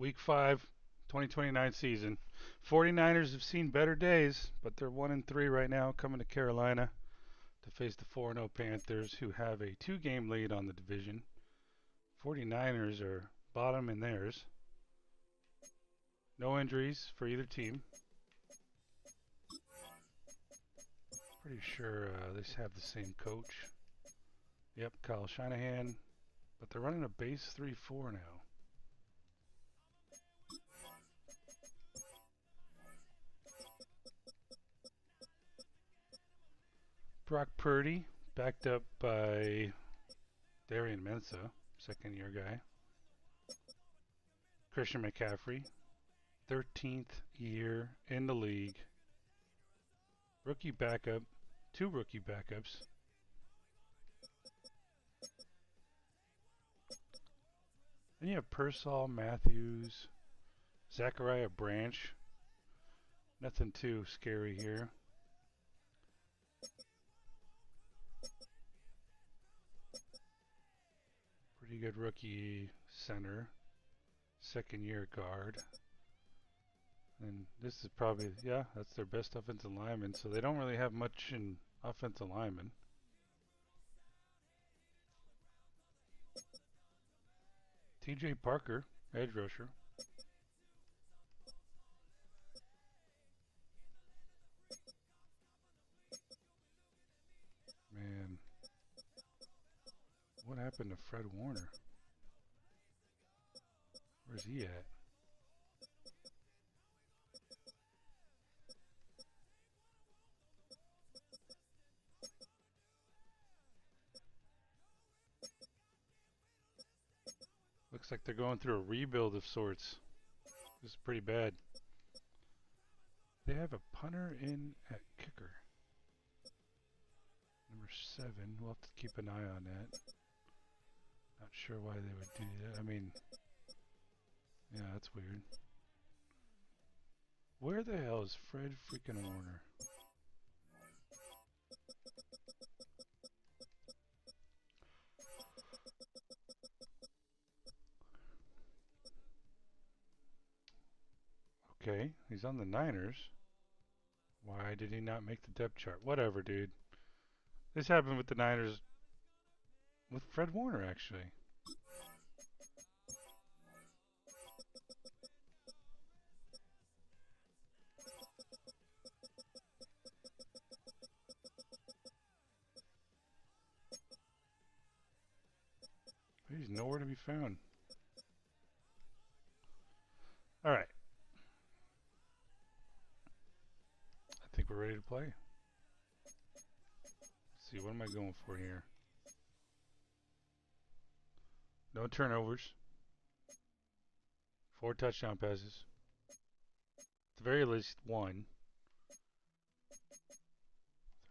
Week 5, 2029 season. 49ers have seen better days, but they're 1-3 right now, coming to Carolina to face the 4-0 Panthers, who have a 2-game lead on the division. 49ers are bottom in theirs. No injuries for either team. Pretty sure they have the same coach. Yep, Kyle Shanahan. But they're running a base 3-4 now. Brock Purdy, backed up by Darian Mensah, second-year guy. Christian McCaffrey, 13th year in the league. Rookie backup, 2 rookie backups. Then you have Pearsall, Matthews, Zachariah Branch. Nothing too scary here. Pretty good rookie center, second-year guard. And this is probably, yeah, that's their best offensive lineman, so they don't really have much in offensive lineman. TJ Parker, edge rusher. Man, what happened to Fred Warner? Where's he at? Looks like they're going through a rebuild of sorts. This is pretty bad. They have a punter in at kicker. Number 7. We'll have to keep an eye on that. Not sure why they would do that. I mean, yeah, that's weird. Where the hell is Fred freaking Warner? Okay, he's on the Niners. Why did he not make the depth chart? Whatever, dude. This happened with the Niners with Fred Warner, actually. He's nowhere to be found. All right. I think we're ready to play. Let's see, what am I going for here? No turnovers. 4 touchdown passes. At the very least, 1.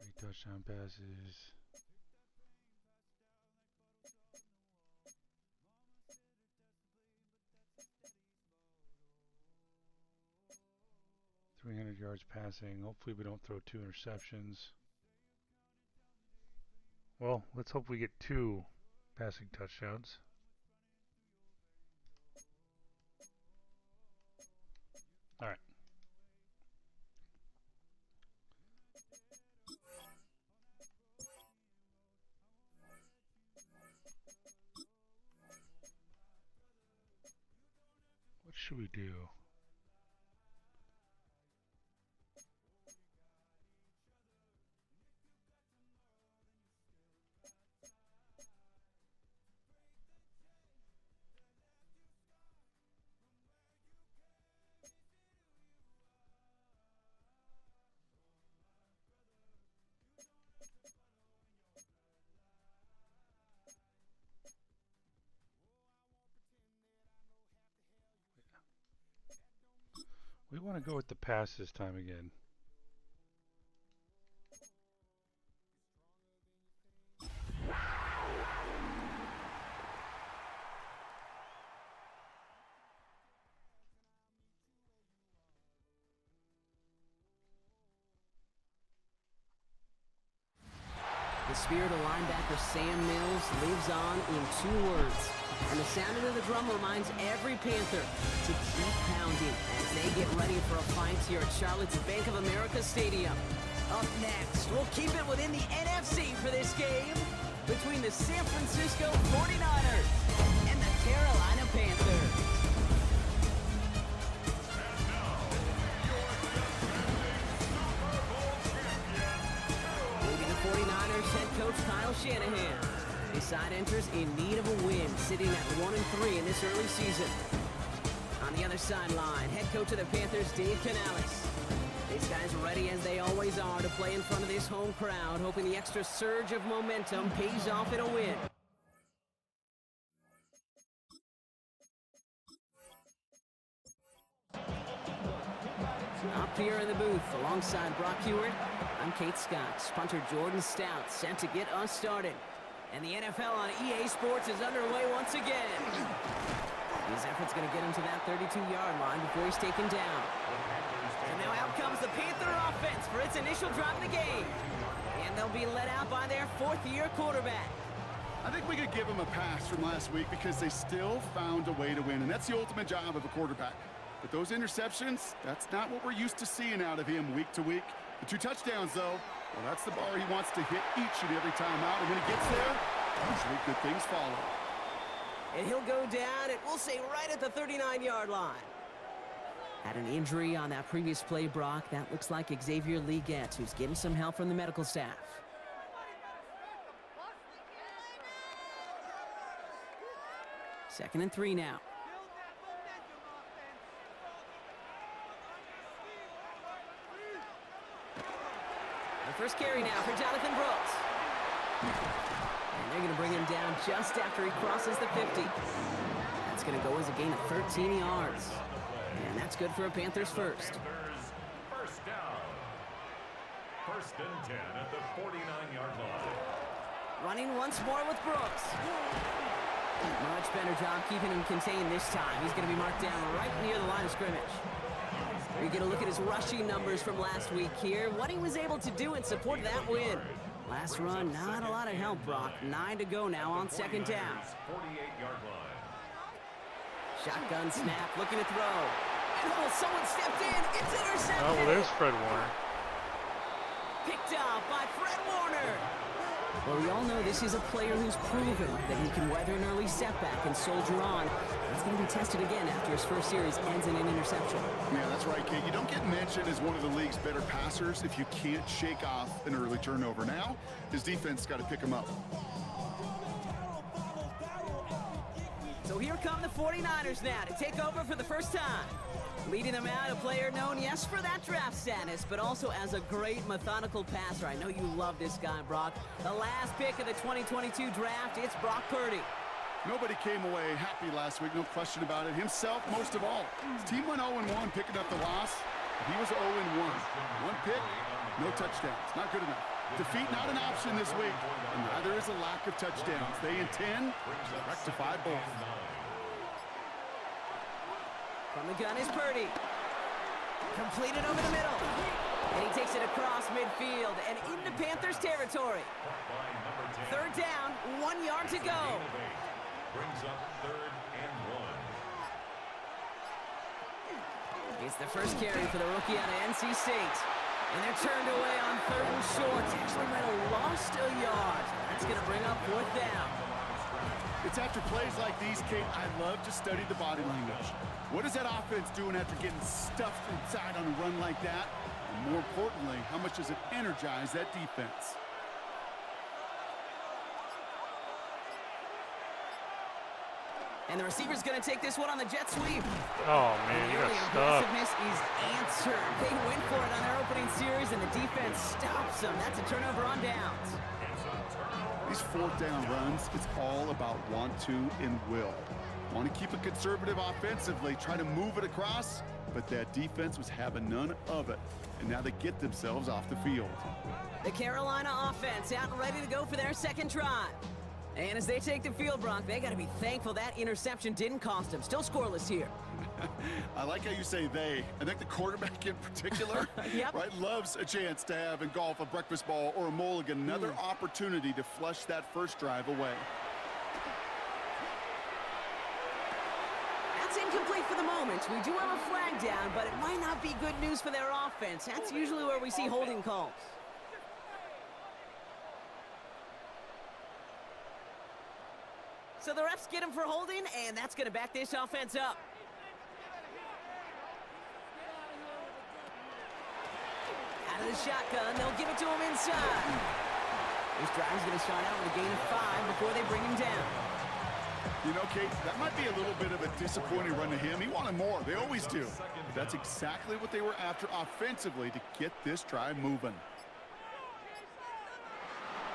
3 touchdown passes. .300 yards passing. Hopefully we don't throw 2 interceptions. Well, let's hope we get 2 passing touchdowns. All right. What should we do? We want to go with the pass this time again. The spirit of linebacker Sam Mills lives on in 2 words: And the sound of the drum reminds every Panther to keep pounding as they get ready for a fight here at Charlotte's Bank of America Stadium. Up next, we'll keep it within the NFC for this game between the San Francisco 49ers and the Carolina Panthers. Leading the 49ers head coach Kyle Shanahan. His side enters in need of a win, sitting at 1-3 in this early season. On the other sideline, head coach of the Panthers, Dave Canales. These guys ready as they always are to play in front of this home crowd, hoping the extra surge of momentum pays off in a win. Up here in the booth, alongside Brock Hewart, I'm Kate Scott. Punter Jordan Stout set to get us started. And the NFL on EA Sports is underway once again. His effort's going to get him to that 32-yard line before he's taken down. And now out comes the Panther offense for its initial drive of the game. And they'll be led out by their fourth-year quarterback. I think we could give them a pass from last week because they still found a way to win, and that's the ultimate job of a quarterback. But those interceptions, that's not what we're used to seeing out of him week to week. The 2 touchdowns, though, well, that's the bar he wants to hit each and every time out. And when he gets there, usually good things follow. And he'll go down, and we'll say right at the 39-yard line. Had an injury on that previous play, Brock. That looks like Xavier Leggett, who's getting some help from the medical staff. Second and 3 now. The first carry now for Jonathan Brooks. And they're going to bring him down just after he crosses the 50. That's going to go as a gain of 13 yards. And that's good for a Panthers first. First down. First and 10 at the 49-yard line. Running once more with Brooks. Much better job keeping him contained this time. He's going to be marked down right near the line of scrimmage. We get a look at his rushing numbers from last week here. What he was able to do in support of that win. Last run, not a lot of help, Brock. 9 to go now on second down. 48-yard line. Shotgun snap, looking to throw. And oh, someone stepped in. It's intercepted. Oh, well, there's Fred Warner. Picked up by Fred Warner. Well, we all know this is a player who's proven that he can weather an early setback and soldier on. It's going to be tested again after his first series ends in an interception. Yeah, that's right, Kate. You don't get mentioned as one of the league's better passers if you can't shake off an early turnover. Now, his defense got to pick him up. So here come the 49ers now to take over for the first time. Leading them out, a player known, yes, for that draft status, but also as a great methodical passer. I know you love this guy, Brock. The last pick of the 2022 draft, it's Brock Purdy. Nobody came away happy last week, no question about it. Himself, most of all. His team went 0-1, picking up the loss. He was 0-1. One pick, no touchdowns. Not good enough. Defeat not an option this week, and neither is a lack of touchdowns. They intend to rectify both. From the gun is Purdy. Completed over the middle. And he takes it across midfield and into Panthers territory. Third down, 1 yard to go. Brings up 3rd and 1. It's the first carry for the rookie out of NC State. And they're turned away on 3rd and short. Actually might have lost a yard. That's going to bring up 4th down. It's after plays like these, Kate, I love to study the body language. What is that offense doing after getting stuffed inside on a run like that? And more importantly, how much does it energize that defense? And the receiver's going to take this one on the jet sweep. Oh, man, you got stuffed. Aggressiveness is answered. They went for it on their opening series, and the defense stops them. That's a turnover on downs. These 4th down runs, it's all about want to and will. Want to keep it conservative offensively, try to move it across, but that defense was having none of it. And now they get themselves off the field. The Carolina offense out and ready to go for their second drive. And as they take the field, Brock, they got to be thankful that interception didn't cost them. Still scoreless here. I like how you say they. I think the quarterback in particular, Yep. right, loves a chance to have in golf a breakfast ball or a mulligan, another opportunity to flush that first drive away. incomplete for the moment. We do have a flag down, but it might not be good news for their offense. That's usually where we see holding calls. So the refs get him for holding, and that's going to back this offense up. Out of the shotgun, they'll give it to him inside. This drive's going to start out with a gain of 5 before they bring him down. You know, Kate, that might be a little bit of a disappointing run to him. He wanted more. They always do. But that's exactly what they were after offensively to get this drive moving.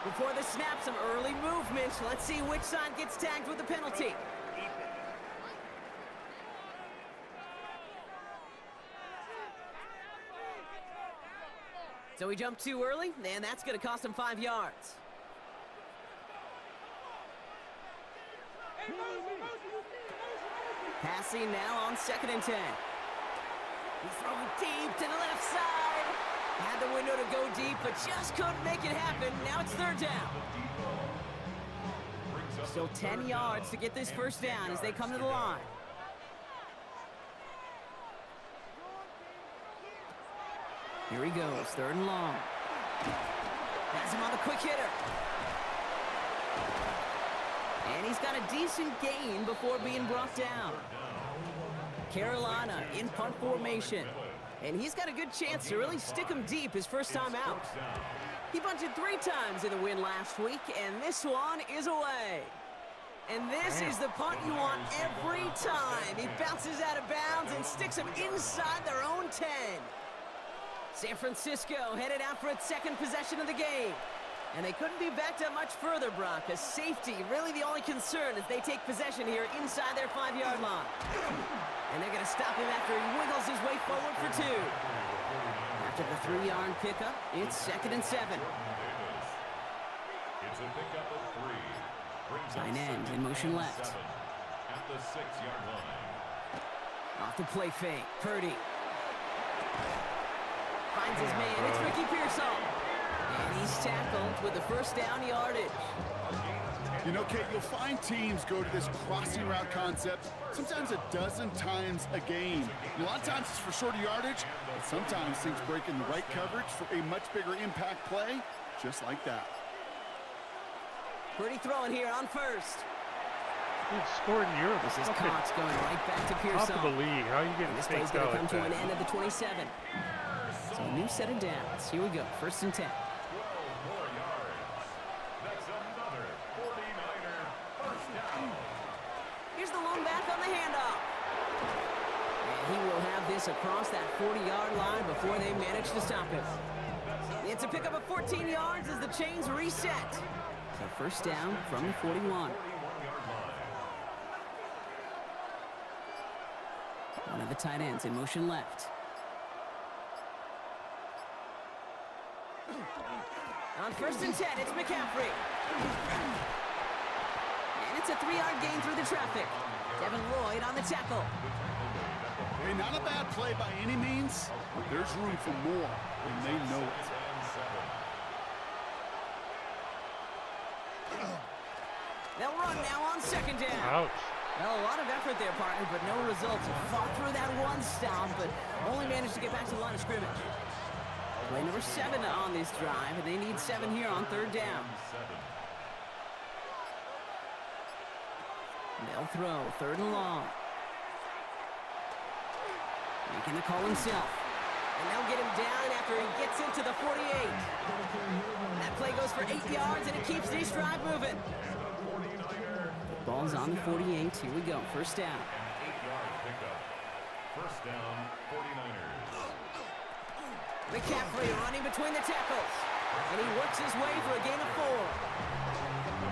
Before the snap, some early movement. Let's see which side gets tagged with the penalty. So he jumped too early, and that's going to cost him 5 yards. Passing now on 2nd and 10. He's throwing deep to the left side. Had the window to go deep, but just couldn't make it happen. Now it's 3rd down. Still 10 yards to get this first down as they come to the line. Here he goes, 3rd and long. Has him on the quick hitter. And he's got a decent gain before being brought down. Carolina in punt formation. And he's got a good chance to really stick him deep his first time out. He bunted 3 times in the win last week, and this one is away. And this is the punt you want every time. He bounces out of bounds and sticks him inside their own 10. San Francisco headed out for its 2nd possession of the game. And they couldn't be backed up much further, Brock, as safety really the only concern as they take possession here inside their 5-yard line. And they're going to stop him after he wiggles his way forward for 2. After the 3-yard pickup, it's 2nd and 7. It's a pickup of 3. Tight end in motion left. At the 6-yard line. Off the play fake, Purdy. Finds his man, it's Ricky Pearsall. And he's tackled with the first down yardage. You know, Kate, you'll find teams go to this crossing route concept sometimes a dozen times a game. A lot of times it's for shorter yardage, but sometimes things break in the right coverage for a much bigger impact play, just like that. Purdy throwing here on 1st. He scored in Europe. This is Cox going right back to Pearsall. Top of the league. How are you getting This play's faked going out to come like to an that? end at the 27. So a new set of downs. Here we go, 1st and 10. 12 more yards. That's another 49er first down. Here's the lone back on the handoff. And he will have this across that 40-yard line before they manage to stop him. It's a pickup of 14 yards as the chains reset. So first down from the 41. One of the tight ends in motion left. On 1st and 10, it's McCaffrey. And it's a 3-yard gain through the traffic. Devin Lloyd on the tackle. Hey, not a bad play by any means, but there's room for more, and they know it. They'll run now on 2nd down. Ouch. Well, a lot of effort there, partner, but no results. Fought through that one stop, but only managed to get back to the line of scrimmage. Play number 7 on this drive, and they need 7 here on 3rd down. They'll throw 3rd and long. Making the call himself. And they'll get him down after he gets into the 48. That play goes for 8 yards, and it keeps this drive moving. The ball's on the 48. Here we go. First down. 8-yard pickup. First down, 49ers. McCaffrey running between the tackles. And he works his way for a gain of 4.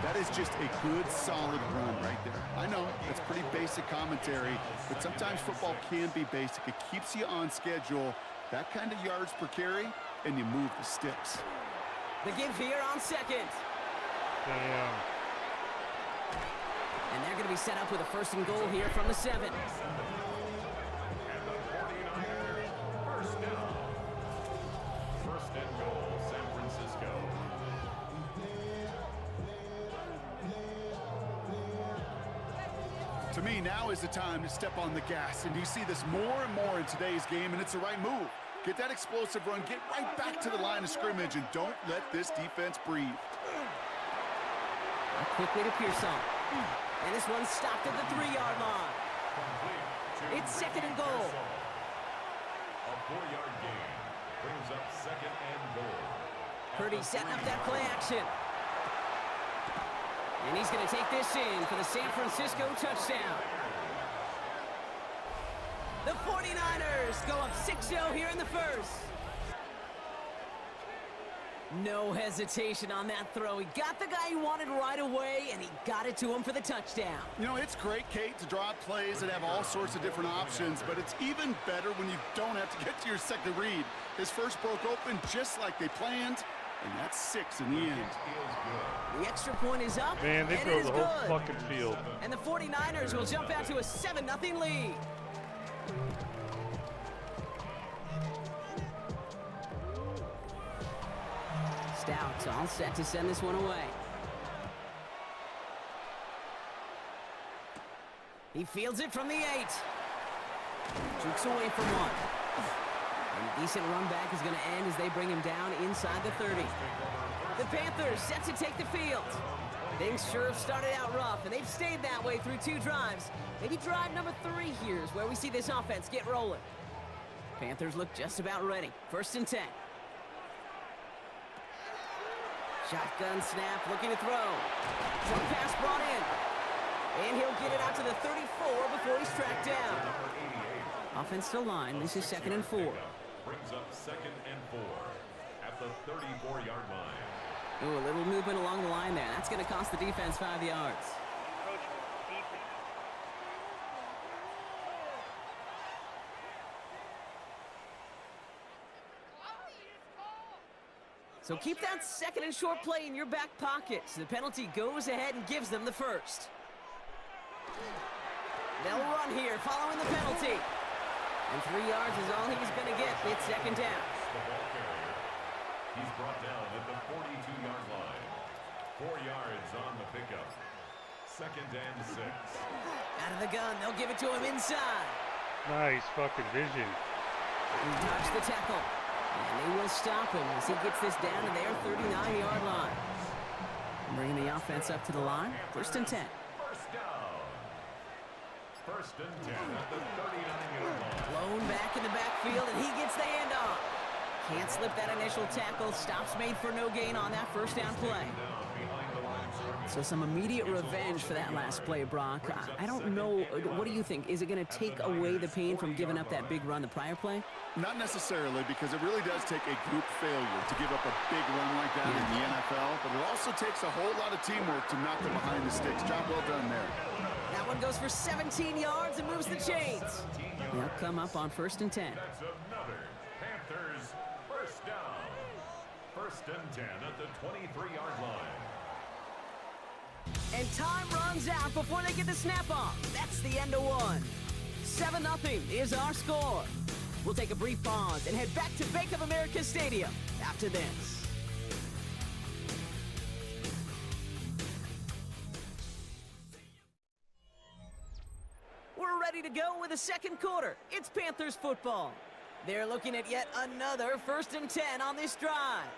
That is just a good, solid run right there. I know, that's pretty basic commentary, but sometimes football can be basic. It keeps you on schedule, that kind of yards per carry, and you move the sticks. The give here on 2nd. Damn. And they're going to be set up with a 1st and goal here from the 7. And the 49ers first down. 1st and goal, San Francisco. To me, now is the time to step on the gas. And you see this more and more in today's game, and it's the right move. Get that explosive run, get right back to the line of scrimmage, and don't let this defense breathe. Quickly to Pearson. And this one's stopped at the 3-yard line. It's second and goal. A 4-yard gain brings up second and goal. Purdy setting up that play action. And he's going to take this in for the San Francisco touchdown. The 49ers go up 6-0 here in the first. No hesitation on that throw. He got the guy he wanted right away, and he got it to him for the touchdown. You know, it's great, Kate, to draw up plays that have all sorts of different options, but it's even better when you don't have to get to your second read. His first broke open just like they planned, and that's 6 in the end. The extra point is up, Man, they and throw it is the whole good. fucking field. And the 49ers will jump out to a 7-0 lead. Stout's all set to send this one away. He fields it from the 8. Jukes away from one. And a decent run back is going to end as they bring him down inside the 30. The Panthers set to take the field. Things sure have started out rough, and they've stayed that way through 2 drives. Maybe drive number 3 here is where we see this offense get rolling. Panthers look just about ready. 1st and 10. Shotgun snap, looking to throw. One pass brought in. And he'll get it out to the 34 before he's tracked down. Offensive line, this is 2nd and 4. Brings up 2nd and 4 at the 34-yard line. Ooh, a little movement along the line there. That's going to cost the defense 5 yards. So keep that 2nd and short play in your back pocket. So the penalty goes ahead and gives them the first. They'll run here following the penalty. And 3 yards is all he's going to get. It's 2nd down. The ball carrier. He's brought down at the 42-yard line. 4 yards on the pickup. 2nd and 6. Out of the gun, they'll give it to him inside. Nice fucking vision. He dodged the tackle. And they will stop him as he gets this down to their 39-yard line. Bringing the offense up to the line. 1st and 10. First down. 1st and 10 at the 39-yard line. Blown back in the backfield, and he gets the handoff. Can't slip that initial tackle. Stops made for no gain on that 1st down play. So some immediate revenge for that last play, Brock. I don't know. What do you think? Is it going to take away the pain from giving up that big run the prior play? Not necessarily, because it really does take a group failure to give up a big run like that in the NFL, but it also takes a whole lot of teamwork to knock them behind the sticks. Job well done there. That one goes for 17 yards and moves the chains. They'll come up on 1st and 10. That's another Panthers first down. 1st and 10 at the 23-yard line. And time runs out before they get the snap off. That's the end of one. 7-0 is our score. We'll take a brief pause and head back to Bank of America Stadium after this. We're ready to go with the 2nd quarter. It's Panthers football. They're looking at yet another 1st and 10 on this drive.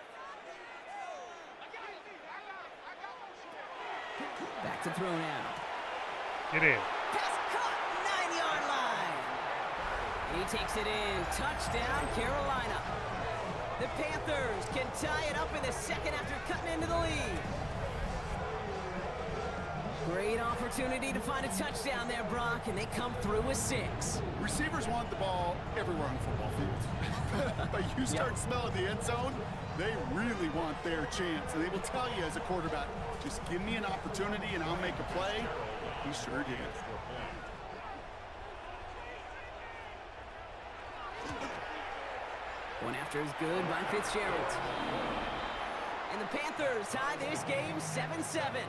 Back to throw now. Get in. Pass caught, 9-yard line. And he takes it in. Touchdown, Carolina. The Panthers can tie it up in the 2nd after cutting into the lead. Great opportunity to find a touchdown there, Brock, and they come through with 6. Receivers want the ball everywhere on the football field. But you start smelling the end zone, they really want their chance. And they will tell you as a quarterback, just give me an opportunity and I'll make a play. He sure did. One after is good by Fitzgerald. And the Panthers tie this game 7-7.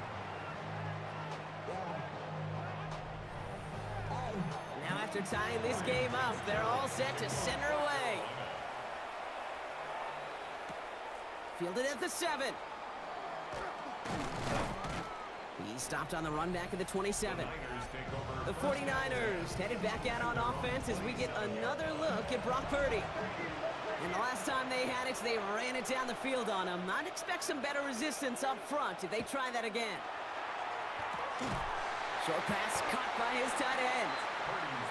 Now after tying this game up, they're all set to center away. Fielded at the 7. He stopped on the run back at the 27. The 49ers headed back out on offense as we get another look at Brock Purdy. And the last time they had it, they ran it down the field on him. I'd expect some better resistance up front if they try that again. Short pass caught by his tight end.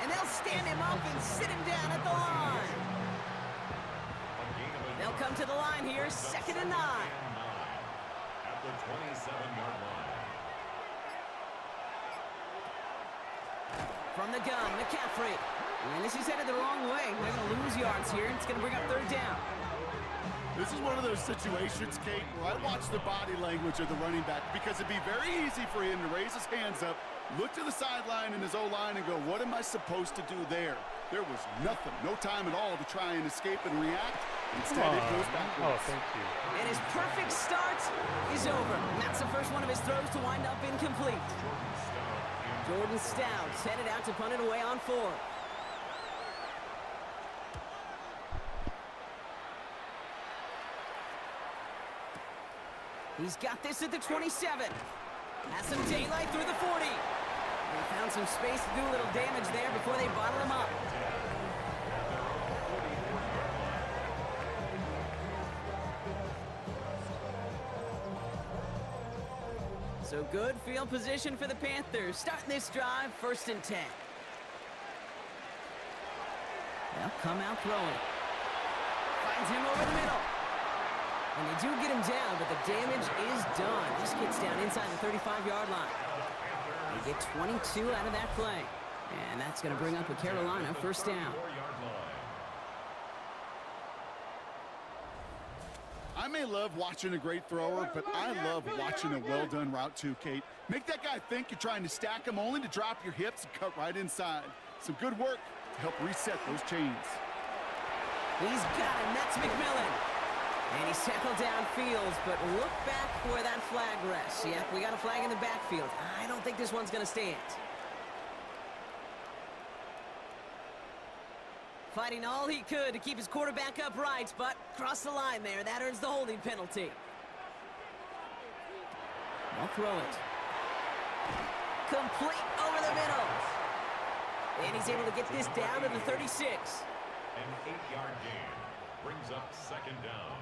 And they'll stand him up and sit him down at the line. They'll come to the line here, 2nd and 9. At the 27-yard line. From the gun, McCaffrey. And this is headed the wrong way. They're going to lose yards here. It's going to bring up 3rd down. This is one of those situations, Kate, where I watch the body language of the running back because it'd be very easy for him to raise his hands up, look to the sideline in his O-line and go, what am I supposed to do there? There was nothing, no time at all to try and escape and react. Instead, it goes backwards. Oh, thank you. And his perfect start is over. And that's the first one of his throws to wind up incomplete. Jordan Stout headed out to punt it away on 4. He's got this at the 27. Has some daylight through the 40. They found some space to do a little damage there before they bottle him up. So good field position for the Panthers. Starting this drive, 1st and 10. They'll come out throwing. Finds him over the middle. And they do get him down, but the damage is done. This gets down inside the 35-yard line. They get 22 out of that play. And that's going to bring up a Carolina 1st down. I may love watching a great thrower, but I love watching a well-done route too, Kate. Make that guy think you're trying to stack him only to drop your hips and cut right inside. Some good work to help reset those chains. He's got him. That's McMillan. And he's tackled downfield, but look back where that flag rests. Yeah, we got a flag in the backfield. I don't think this one's going to stand. Fighting all he could to keep his quarterback upright, but crossed the line there. That earns the holding penalty. They'll throw it. Complete over the middle. And he's able to get this down to the 36. An 8-yard gain brings up 2nd down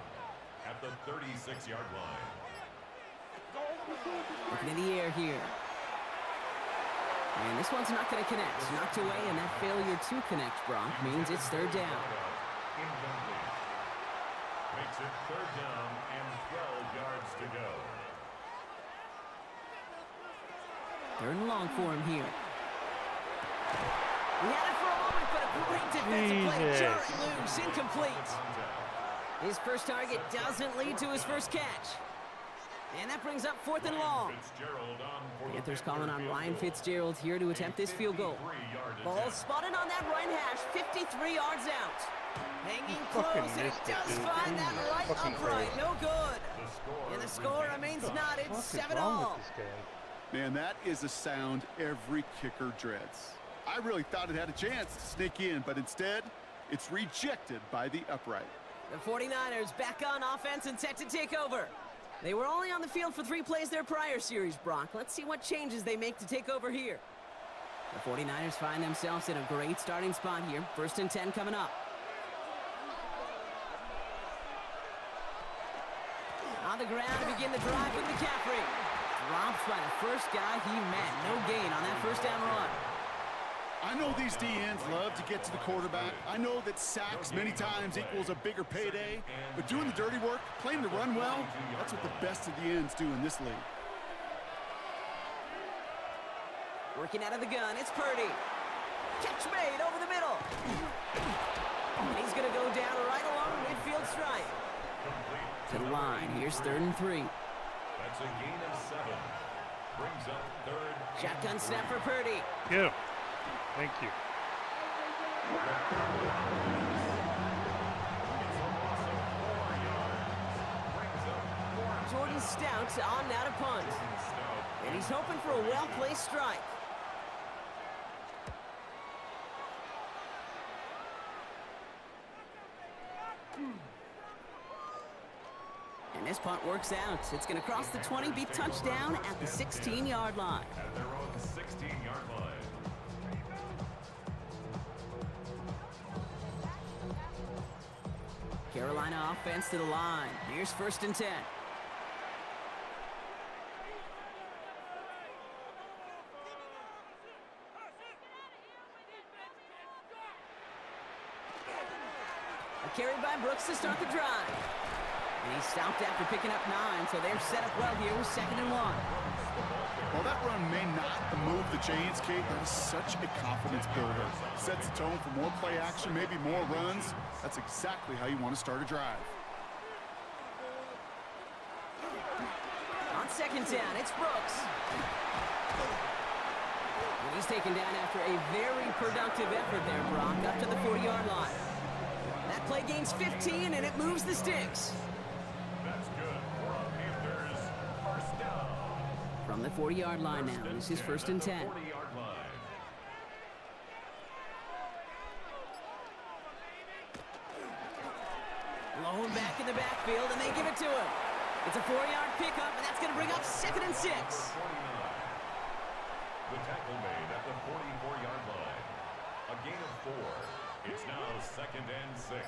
at the 36-yard line. Looking in the air here. And this one's not going to connect. Knocked away, and that failure to connect, Brock, means it's 3rd down. Incomplete. Makes it 3rd down and 12 yards to go. 3rd and long for him here. We had it for a moment, but a great defensive play. Jarrett loose, incomplete. His first target doesn't lead to his first catch. And that brings up 4th and long. Panthers calling on Ryan Fitzgerald here to attempt this field goal. Ball spotted on that right hash, 53 yards out. Hanging close, and it does find that right upright. No good. And the score remains knotted, 7-all. Man, that is a sound every kicker dreads. I really thought it had a chance to sneak in, but instead, it's rejected by the upright. The 49ers back on offense and set to take over. They were only on the field for 3 plays their prior series, Brock. Let's see what changes they make to take over here. The 49ers find themselves in a great starting spot here. 1st and 10 coming up. On the ground to begin the drive with McCaffrey. Dropped by the first guy he met. No gain on that 1st down run. I know these DNs love to get to the quarterback. I know that sacks many times equals a bigger payday, but doing the dirty work, playing the run well, that's what the best of the ends do in this league. Working out of the gun, it's Purdy. Catch made over the middle. And he's going to go down right along the midfield stripe. To the line, here's 3rd and 3. That's a gain of 7. Brings up 3rd. Shotgun snap for Purdy. Get him. Thank you. Jordan Stout on now to punt. And he's hoping for a well-placed strike. And And this punt works out. It's going to cross the 20, be touchdown at the 16-yard line. At their own 16-yard line. Carolina offense to the line. Here's 1st and 10. A carry by Brooks to start the drive. And he stopped after picking up 9, so they're set up well here with 2nd and 1. While that run may not move the chains, Kate, that is such a confidence builder. Sets the tone for more play action, maybe more runs. That's exactly how you want to start a drive. On 2nd down, it's Brooks. And he's taken down after a very productive effort there, Brock, up to the 40-yard line. That play gains 15, and it moves the sticks. That's good for a Panthers first down. From the 40-yard line now, this is 1st and 10. 40-yard line. Blown back in the backfield, and they give it to him. It's a 4-yard pickup, and that's going to bring up 2nd and 6. 49. The tackle made at the 44-yard line. A gain of 4. It's now 2nd and 6.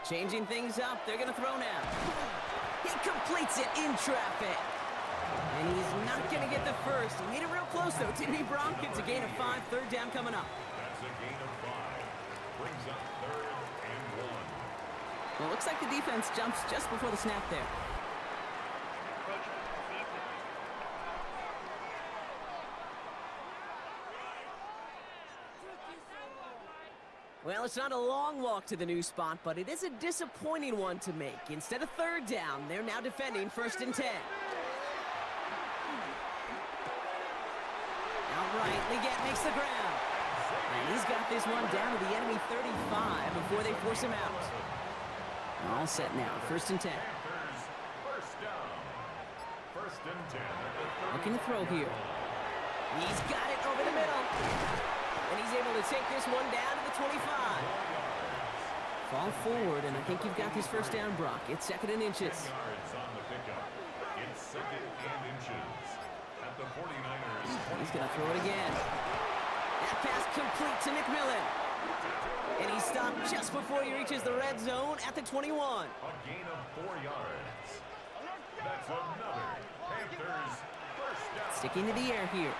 Changing things up, they're going to throw now. He completes it in traffic. And he's not going to get the first. He made it real close, though, didn't he, Brock? It's a gain of 5, 3rd down coming up. That's a gain of 5. Brings up 3rd and 1. Well, looks like the defense jumps just before the snap there. Well, it's not a long walk to the new spot, but it is a disappointing one to make. Instead of 3rd down, they're now defending 1st and 10. Outright, Leggett makes the ground. And he's got this one down to the enemy 35 before they force him out. All set now, 1st and 10. Panthers first down. 1st and 10 at the 30. Looking to throw here. He's got it over the middle. And he's able to take this one down to the 25. Fall forward, and I think you've got this 1st down, Brock. It's 2nd and inches. 10 yards on the pickup. It's 2nd and inches. At the 49ers. He's going to throw it again. That pass complete to McMillan. And he stopped just before he reaches the red zone at the 21. A gain of 4 yards. That's another Panthers first down. Sticking to the air here.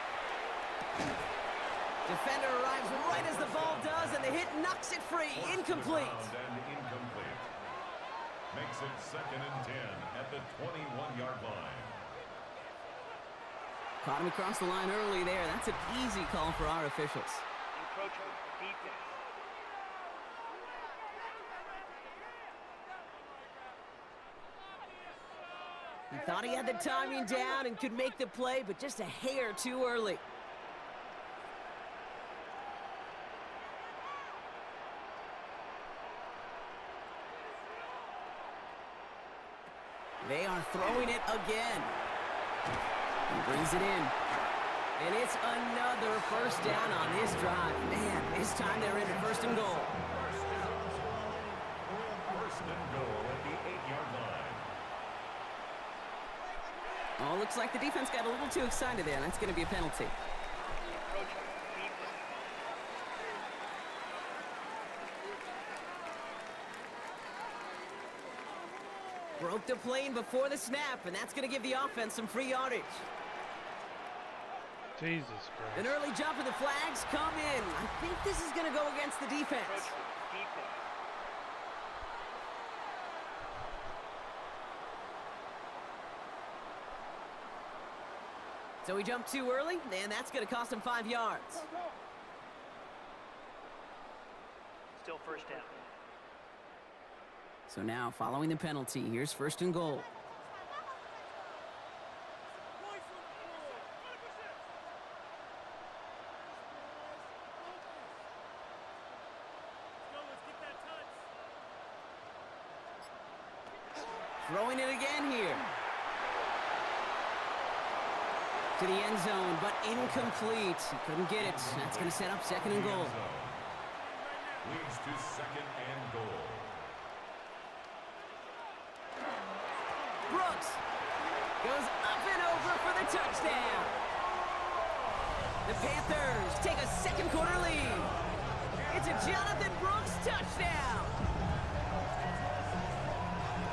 Defender arrives right as the ball does, and the hit knocks it free. Incomplete. And incomplete. Makes it 2nd and 10 at the 21-yard line. Caught him across the line early there. That's an easy call for our officials. He thought he had the timing down and could make the play, but just a hair too early. They are throwing it again. He brings it in. And it's another 1st down on this drive. Man, this time they're into 1st and goal. First and goal at the 8-yard line. Oh, looks like the defense got a little too excited there. That's going to be a penalty. Broke the plane before the snap, and that's going to give the offense some free yardage. Jesus Christ. An early jump and the flags come in. I think this is going to go against the defense. So he jumped too early, and that's going to cost him 5 yards. Still 1st down. So now, following the penalty, here's 1st and goal. Throwing it again here. To the end zone, but incomplete. He couldn't get it. That's going to set up 2nd and goal. Leads to 2nd and goal. Brooks goes up and over for the touchdown. The Panthers take a second quarter lead. It's a Jonathan Brooks touchdown.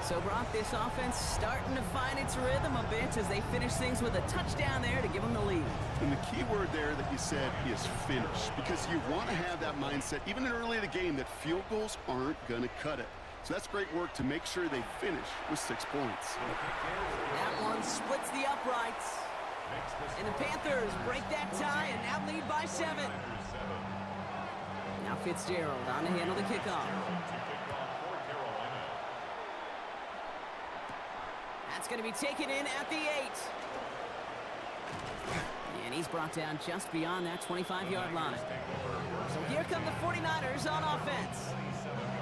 So, Brock, this offense starting to find its rhythm a bit as they finish things with a touchdown there to give them the lead. And the key word there that you said is finish, because you want to have that mindset, even early in the game, that field goals aren't going to cut it. So that's great work to make sure they finish with 6 points. That one splits the uprights. And the Panthers break that tie and now lead by 7. Now Fitzgerald on to handle the kickoff. That's going to be taken in at the 8. And he's brought down just beyond that 25-yard line. So here come the 49ers on offense.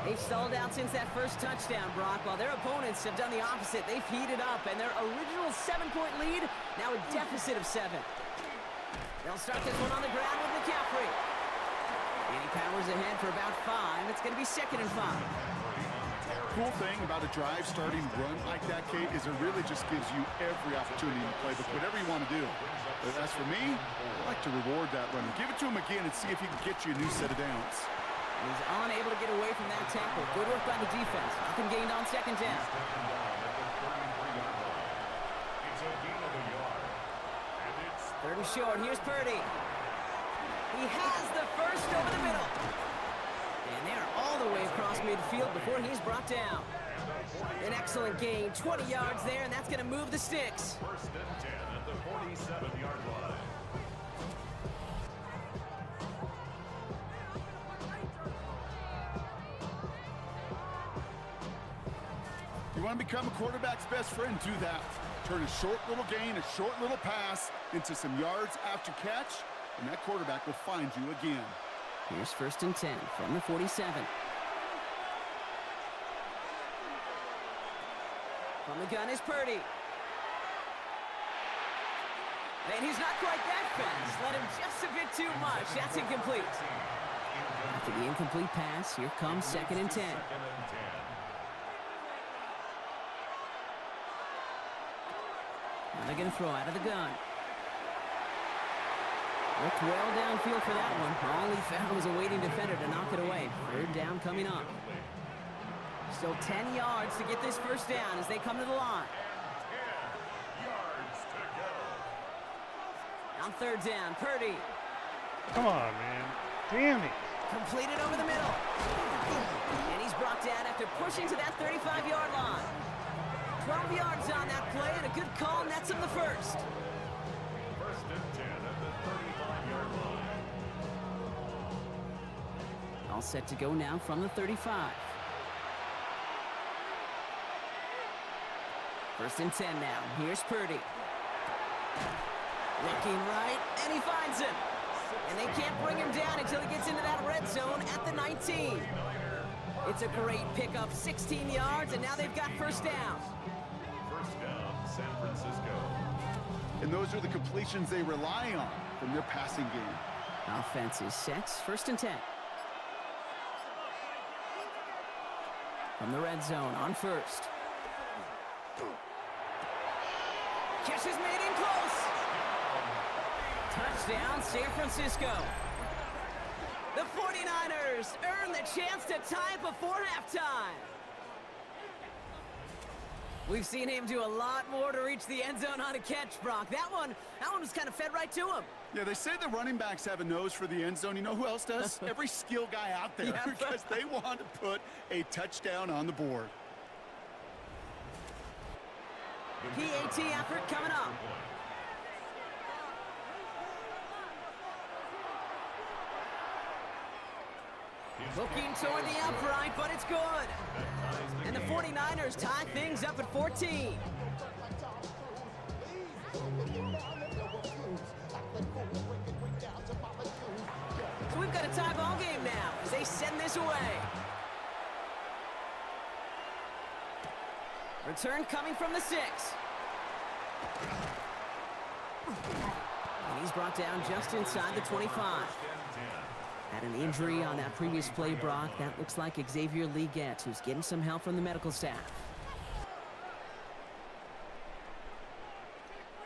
They've stalled out since that first touchdown, Brock, while their opponents have done the opposite. They've heated up, and their original 7-point lead, now a deficit of 7. They'll start this one on the ground with McCaffrey. And he powers ahead for about 5. It's going to be 2nd and 5. Cool thing about a drive starting run like that, Kate, is it really just gives you every opportunity to play with whatever you want to do. But as for me, I like to reward that runner. Give it to him again and see if he can get you a new set of downs. He's unable to get away from that tackle. Good work by the defense. Nothing gained on 2nd down. Third and short. Here's Purdy. He has the first over the middle. And they're all the way across midfield before he's brought down. An excellent gain. 20 yards there, and that's going to move the sticks. 1st and 10 at the 47-yard line. You want to become a quarterback's best friend? Do that. Turn a short little gain, a short little pass into some yards after catch, and that quarterback will find you again. Here's 1st and 10 from the 47. From the gun is Purdy. And he's not quite that fast. Let him just a bit too much. That's incomplete. After the incomplete pass, here comes 2nd and 10. Now they're going to throw out of the gun. Looked well downfield for that one. All he found was a waiting defender to knock it away. 3rd down coming up. Still 10 yards to get this 1st down as they come to the line. 10 yards to go. On 3rd down, Purdy. Come on, man. Damn it. Completed over the middle. And he's brought down after pushing to that 35-yard line. 12 yards on that play, and a good call nets him the 1st. 1st and 10 at the 35-yard line. All set to go now from the 35. 1st and 10 now. Here's Purdy. Looking right, and he finds him. And they can't bring him down until he gets into that red zone at the 19. It's a great pickup, 16 yards, and now they've got 1st down. 1st down, San Francisco. And those are the completions they rely on from their passing game. Offense is set, 1st and 10. From the red zone on 1st. Catch is made in close. Touchdown, San Francisco. The 49ers earn the chance to tie it before halftime. We've seen him do a lot more to reach the end zone on a catch, Brock. That one was kind of fed right to him. Yeah, they say the running backs have a nose for the end zone. You know who else does? Every skill guy out there, Yeah. because they want to put a touchdown on the board. PAT effort coming up. Looking toward the upright, but it's good. And the 49ers tie things up at 14. So we've got a tie ball game now as they send this away. Return coming from the 6. And he's brought down just inside the 25. Had an injury on that previous play, Brock. That looks like Xavier Leggett, who's getting some help from the medical staff.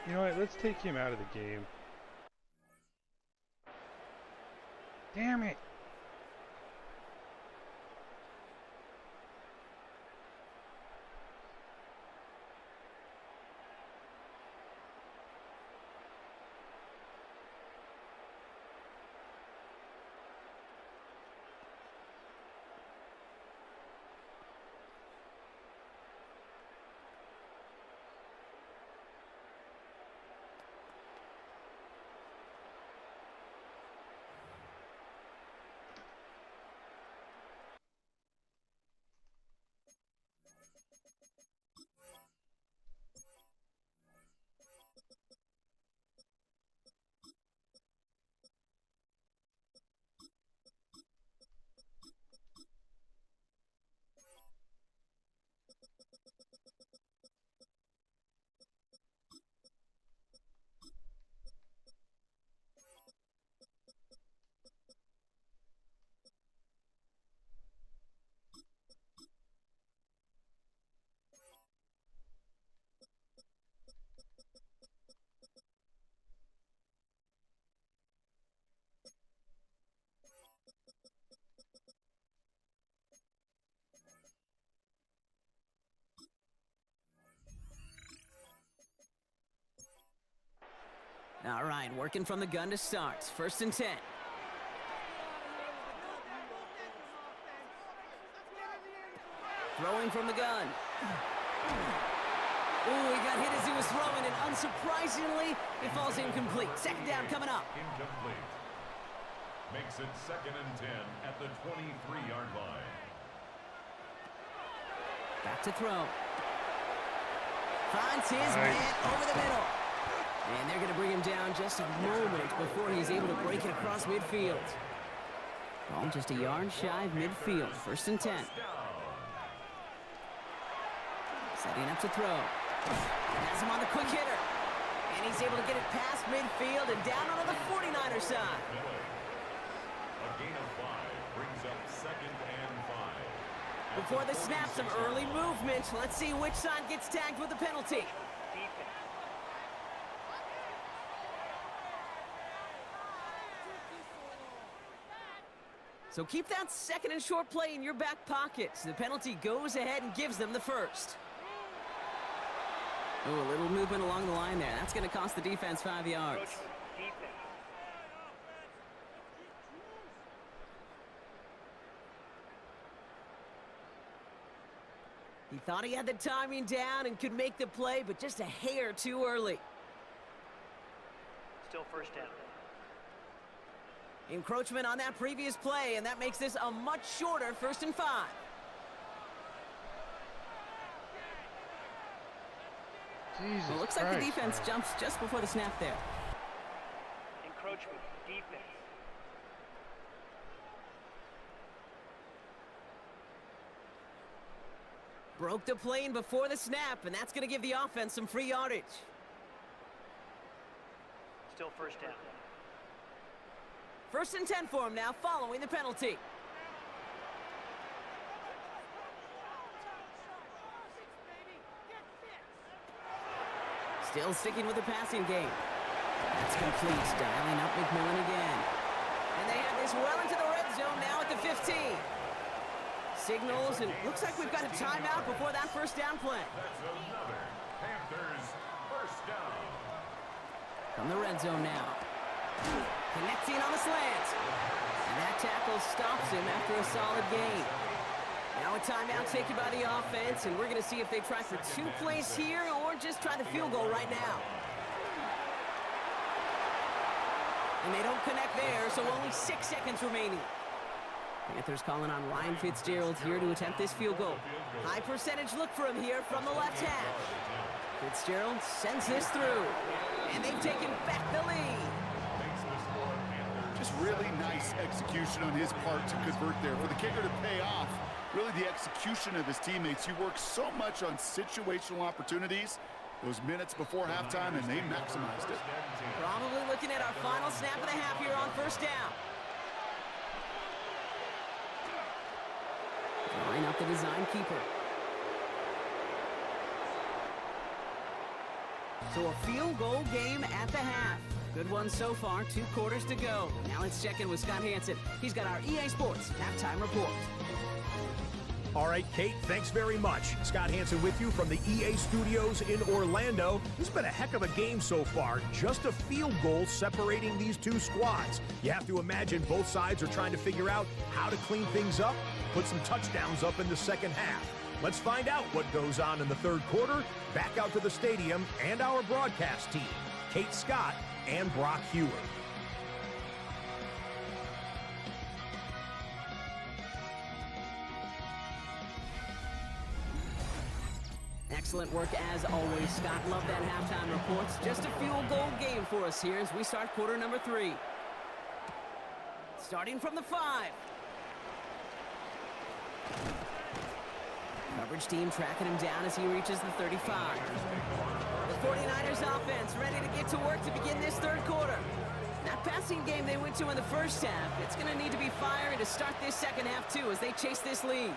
You know what? Let's take him out of the game. Damn it! All right, working from the gun to start. 1st and 10. Throwing from the gun. Ooh, he got hit as he was throwing, and unsurprisingly, it falls incomplete. 2nd down coming up. Incomplete. Makes it 2nd and 10 at the 23-yard line. Back to throw. Finds his man over the middle. And they're going to bring him down just a moment before he's able to break it across midfield. Ball just a yard shy of midfield. 1st and 10. Setting up to throw. Has him on the quick hitter. And he's able to get it past midfield and down onto the 49er side. A gain of 5 brings up 2nd and 5. Before the snap, some early movement. Let's see which side gets tagged with the penalty. Defense. So keep that 2nd and short play in your back pocket. The penalty goes ahead and gives them the 1st. Oh, a little movement along the line there. That's going to cost the defense 5 yards. Defense. He thought he had the timing down and could make the play, but just a hair too early. Still 1st down. Encroachment on that previous play, and that makes this a much shorter 1st and 5. Jesus Well, looks like Christ, the defense man. jumps just before the snap there. Encroachment. Defense. Broke the plane before the snap, and that's going to give the offense some free yardage. Still 1st down. 1st and 10 for him now, following the penalty. Still sticking with the passing game. That's complete. Dialing up McMillan again. And they have this well into the red zone now at the 15. Signals, and looks like we've got a timeout before that 1st down play. That's another Panthers 1st down. From the red zone now. Connecting on the slant. And that tackle stops him after a solid gain. Now a timeout taken by the offense, and we're going to see if they try for 2 plays here or just try the field goal right now. And they don't connect there, so only 6 seconds remaining. Panthers calling on Ryan Fitzgerald here to attempt this field goal. High percentage look for him here from the left hash. Fitzgerald sends this through, and they've taken back the lead. Just really nice execution on his part to convert there. For the kicker to pay off, really the execution of his teammates. He works so much on situational opportunities those minutes before halftime, and they maximized it. Probably looking at our final snap of the half here on 1st down. Line up the design keeper. So a field goal game at the half. Good one so far, 2 quarters to go. Now let's check in with Scott Hansen. He's got our EA Sports halftime report. All right, Kate, thanks very much. Scott Hansen with you from the EA Studios in Orlando. This has been a heck of a game so far. Just a field goal separating these two squads. You have to imagine both sides are trying to figure out how to clean things up, put some touchdowns up in the second half. Let's find out what goes on in the third quarter. Back out to the stadium and our broadcast team, Kate Scott and Brock Hewer. Excellent work as always, Scott. Love that halftime reports. Just a field goal game for us here as we start quarter number 3. Starting from the 5. Coverage team tracking him down as he reaches the 35. The 49ers offense ready to get to work to begin this third quarter. That passing game they went to in the first half, it's going to need to be firing to start this second half too as they chase this lead.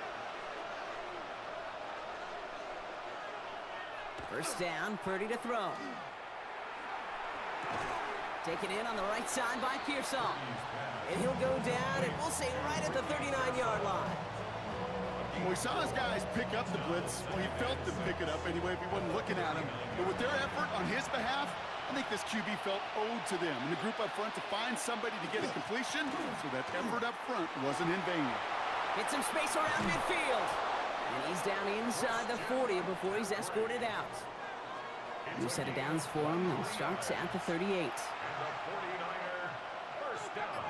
First down, Purdy to throw. Taken in on the right side by Pearsall. And he'll go down, and we'll say right at the 39-yard line. Well, we saw his guys pick up the blitz. Well, he felt them pick it up anyway if he wasn't looking at him. But with their effort on his behalf, I think this QB felt owed to them and the group up front to find somebody to get a completion, so that effort up front wasn't in vain. Get some space around midfield. And he's down inside the 40 before he's escorted out. New set of downs for him and starts at the 38. And the 49er first down.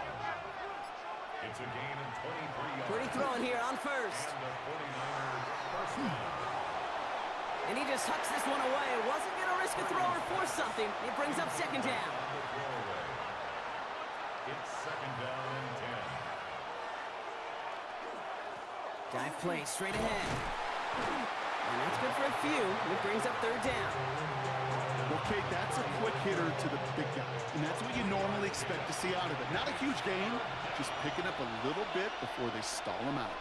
It's a gain of 23 yards. Purdy throwing here on first. And the 49er first down. And he just hucks this one away. Wasn't going to risk a throw or force something. It brings up second down. It's second down and 10. Dive play straight ahead. And that's good for a few. It brings up third down. Well, Kate, that's a quick hitter to the big guy, and that's what you normally expect to see out of it. Not a huge gain, just picking up a little bit before they stall him out.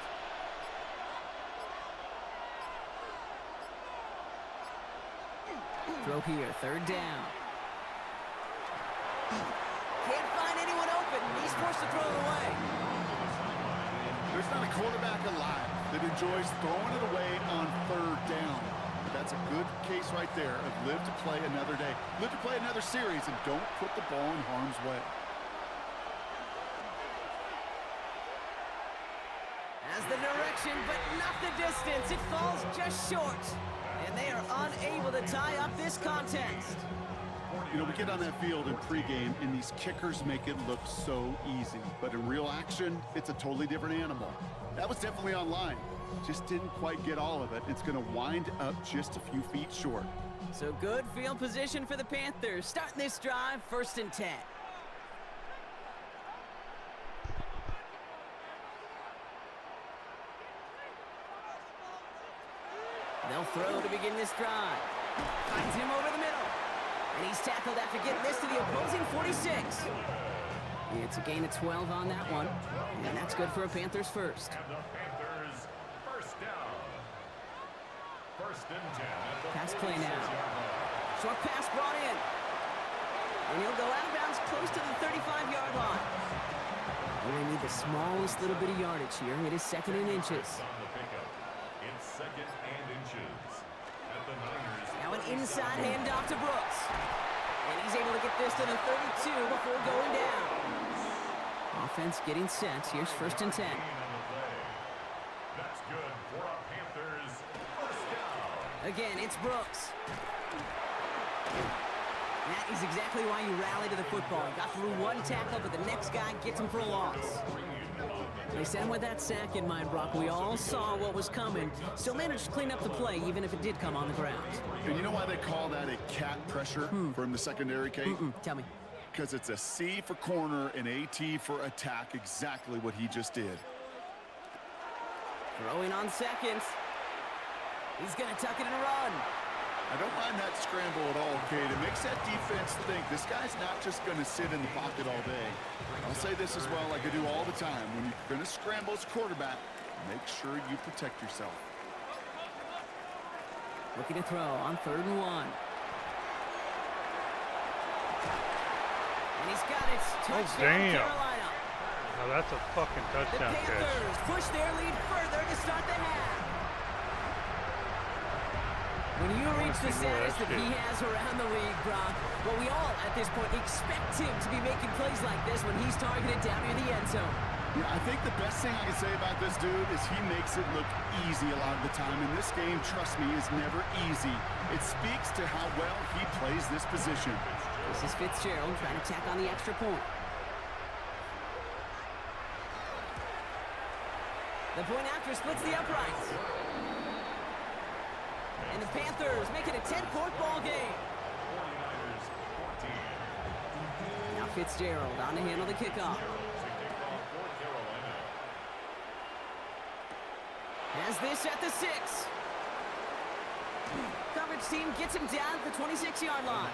Throw here, third down. Can't find anyone open. He's forced to throw it away. There's not a quarterback alive that enjoys throwing it away on third down. But that's a good case right there of live to play another day. Live to play another series and don't put the ball in harm's way. Has the direction, but not the distance. It falls just short. And they are unable to tie up this contest. You know, we get on that field in pregame, and these kickers make it look so easy. But in real action, it's a totally different animal. That was definitely on line. Just didn't quite get all of it. It's going to wind up just a few feet short. So good field position for the Panthers. Starting this drive, 1st and 10. They'll throw to begin this drive. Finds him over the middle. And he's tackled after getting this to the opposing 46. It's a gain of 12 on that one. And that's good for a Panthers first. And the Panthers first down. 1st and 10 at the Pass play now. 46-yard line. Short pass brought in. And he'll go out of bounds close to the 35-yard line. And they need the smallest little bit of yardage here. It is 2nd and inches. On the pickup. It's 2nd and inches. At the Niners. Now an inside handoff to Brooks. And he's able to get this to the 32 before going down. Offense getting set. Here's 1st and 10. Gain on the play. That's good for a Panthers first down. Again, it's Brooks. That is exactly why you rally to the football. Got through one tackle, but the next guy gets him for a loss. They sent him with that sack in mind, Brock. We all saw what was coming. Still managed to clean up the play, even if it did come on the ground. And you know why they call that a cat pressure from the secondary, Kate? Tell me. Because it's a C for corner and AT for attack, exactly what he just did. Throwing on seconds. He's going to tuck it and run. I don't mind that scramble at all, Kate. It makes that defense think this guy's not just going to sit in the pocket all day. I'll say this as well, like I do all the time. When you're going to scramble as quarterback, make sure you protect yourself. Looking to throw on 3rd and 1. And he's got it. Touchdown, damn. Carolina. Now that's a fucking The touchdown catch. Panthers push their lead further to start the half. When you reach the status that he has around the league, Brock, well, we all, at this point, expect him to be making plays like this when he's targeted down near the end zone. Yeah, I think the best thing I can say about this dude is he makes it look easy a lot of the time. And this game, trust me, is never easy. It speaks to how well he plays this position. This is Fitzgerald trying to tack on the extra point. The point after splits the uprights. And the Panthers make it a 10-point ball game. 49ers 14. Now Fitzgerald on to handle the kickoff. For Carolina. Has this at the 6. Coverage team gets him down at the 26-yard line.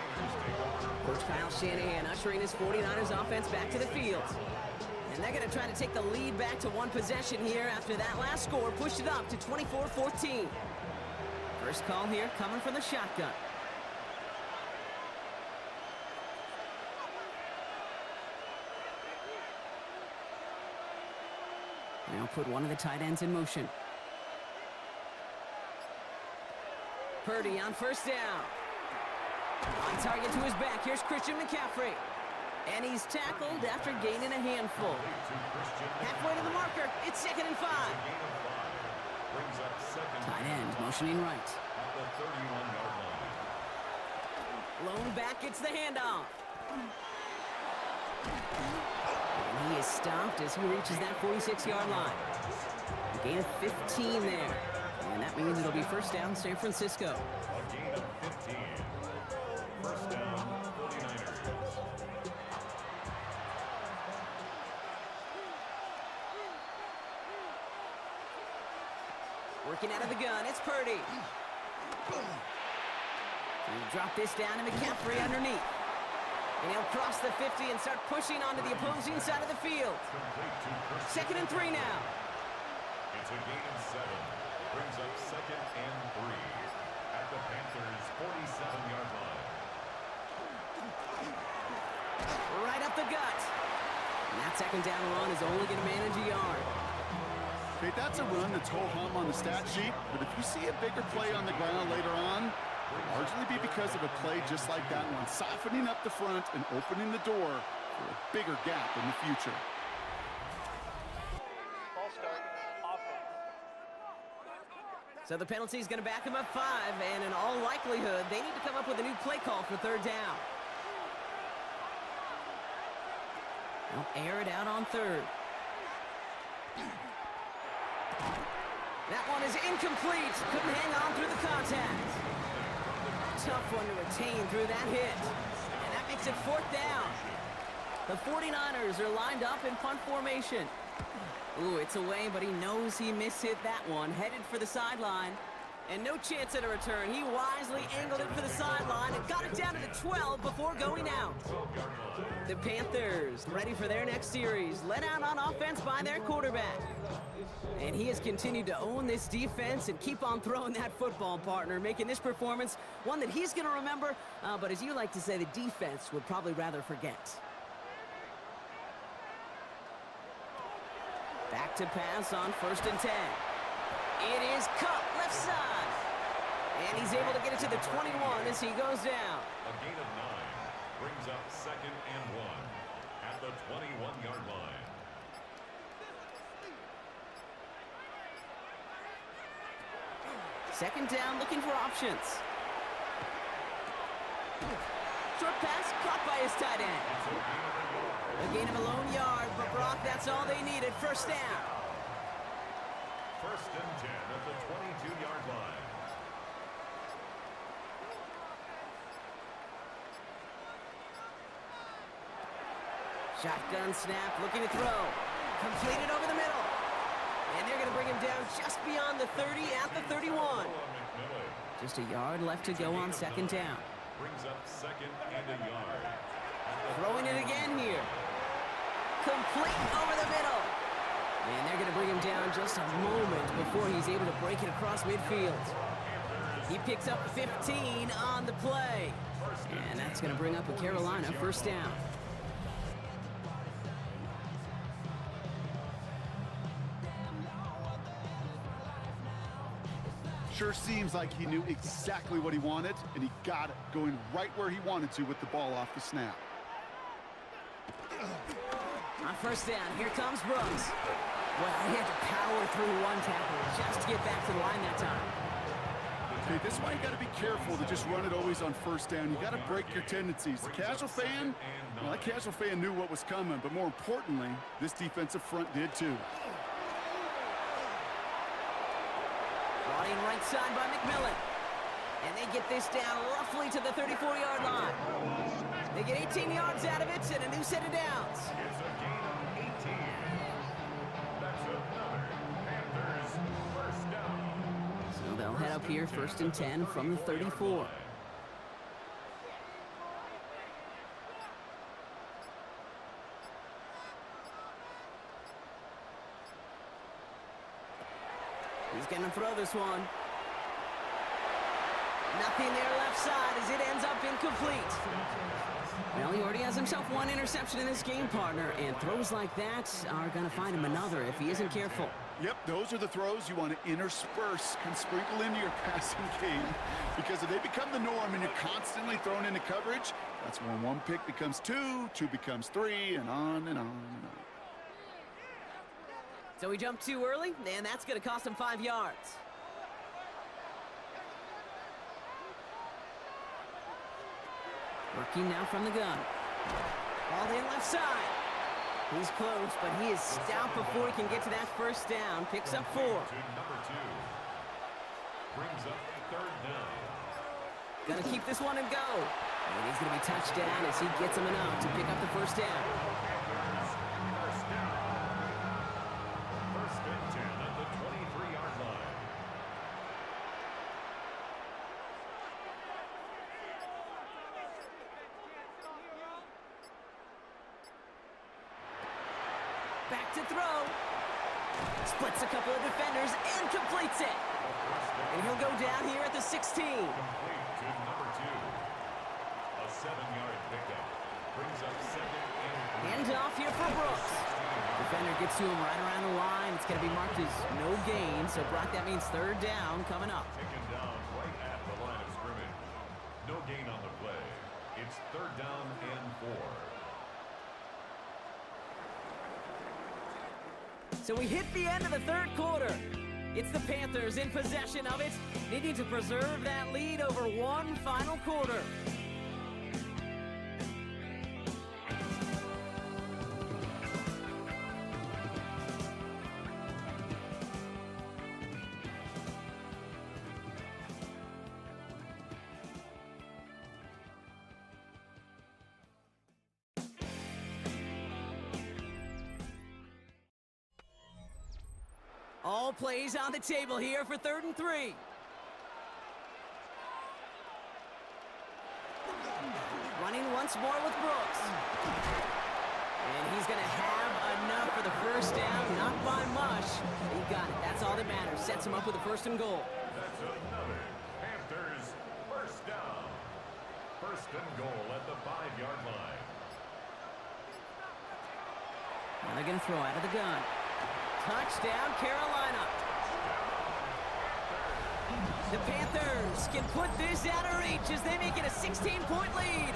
Coach Kyle Shanahan ushering his 49ers offense back to the field. And they're going to try to take the lead back to one possession here after that last score pushed it up to 24-14. First call here coming from the shotgun. Now put one of the tight ends in motion. Purdy on first down. On target to his back. Here's Christian McCaffrey. And he's tackled after gaining a handful. Halfway to the marker. It's 2nd and 5. Brings up second Tight end motioning right. at the 31-yard line. Lone back gets the handoff. And he is stopped as he reaches that 46-yard line. A gain of 15 there. And that means it'll be first down San Francisco. A gain of 15. First down, 49ers. Working out of the gun, it's Purdy. He'll drop this down to McCaffrey underneath. And he'll cross the 50 and start pushing onto the opposing side of the field. Complete to 2nd and 3 now. It's a gain of 7. Brings up second and 3 at the Panthers' 47-yard line. Right up the gut. And that 2nd down run is only going to manage a yard. Okay, that's a run that's ho-hum on the stat sheet, but if you see a bigger play on the ground later on, it'll largely be because of a play just like that one, softening up the front and opening the door for a bigger gap in the future. Ball start. Offense. So the penalty is going to back him up 5, and in all likelihood, they need to come up with a new play call for 3rd down. They'll air it out on 3rd. That one is incomplete. Couldn't hang on through the contact. Tough one to retain through that hit. And that makes it 4th down. The 49ers are lined up in punt formation. Ooh, it's away, but he knows he mishit that one. Headed for the sideline. And no chance at a return. He wisely angled it for the sideline and got it down to the 12 before going out. The Panthers ready for their next series. Led out on offense by their quarterback. And he has continued to own this defense and keep on throwing that football, partner, making this performance one that he's going to remember, but as you like to say, the defense would probably rather forget. Back to pass on 1st and 10. It is cut left side. And he's able to get it to the 21 as he goes down. A gain of 9 brings up second and 1 at the 21-yard line. Second down, looking for options. Short pass, caught by his tight end. A gain of a lone yard, but Brock, that's all they needed. First down. First and 10 at the 22-yard line. Shotgun snap, looking to throw. Completed over the middle. And they're going to bring him down just beyond the 30 at the 31. Just a yard left to go on 2nd down. Brings up second and a yard. Throwing it again here. Complete over the middle. And they're going to bring him down just a moment before he's able to break it across midfield. He picks up 15 on the play. And that's going to bring up a Carolina first down. sure seems like he knew exactly what he wanted, and he got it, going right where he wanted to with the ball off the snap. On first down, here comes Brooks. Well, he had to power through one tackle just to get back to the line that time. Okay, this is why you got to be careful to just run it always on first down. You got to break your tendencies. The casual fan, well, that casual fan knew what was coming, but more importantly, this defensive front did too. Brought in right side by McMillan. And they get this down roughly to the 34-yard line. They get 18 yards out of it and a new set of downs. It's a gain of 18. That's another Panthers first down. So they'll head up here first and 10 from the 34. He's going to throw this one. Nothing there left side as it ends up incomplete. Well, he already has himself one interception in this game, partner, and throws like that are going to find him another if he isn't careful. Yep, those are the throws you want to intersperse and sprinkle into your passing game, because if they become the norm and you're constantly thrown into coverage, that's when one pick becomes two, two becomes three, and on and on and on. So he jumped too early, and that's going to cost him 5 yards. Working now from the gun. Ball in left side. He's close, but he is stout before he can get to that first down. Picks up 4. To number 2. Brings up third down. Gonna keep this one and go. And he's gonna be touched down as he gets him enough to pick up the first down. First down. First and 10 at the 23-yard line. Back to throw. Splits a couple of defenders and completes it. And he'll go down here at the 16. Complete to number 2. A 7-yard pickup. Brings up second and 3. Hand off here for Brooks. Defender gets to him right around the line. It's going to be marked as no gain. So, Brock, that means third down coming up. Taken down right at the line of scrimmage. No gain on the play. It's third down and 4. So we hit the end of the third quarter. It's the Panthers in possession of it, needing to preserve that lead over one final quarter. All plays on the table here for 3rd and 3. Running once more with Brooks. And he's going to have enough for the first down, not by much. He got it. That's all that matters. Sets him up with a 1st and goal. That's another Panthers first down. 1st and goal at the 5-yard line. Now they're going to throw out of the gun. Touchdown, Carolina. The Panthers can put this out of reach as they make it a 16-point lead.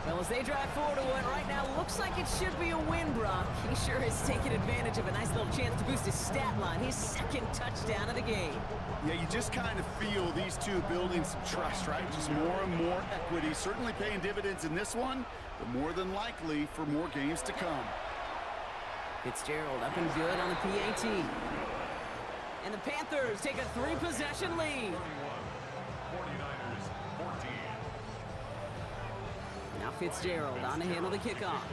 Well, as they drive forward to what right now looks like it should be a win, Brock. He sure has taken advantage of a nice little chance to boost his stat line. His 2nd touchdown of the game. Yeah, you just kind of feel these two building some trust, right? Just more and more equity. Certainly paying dividends in this one, but more than likely for more games to come. Fitzgerald up and good on the PAT. And the Panthers take a 3-possession lead. 49ers 14. Now Fitzgerald on to handle the kickoff.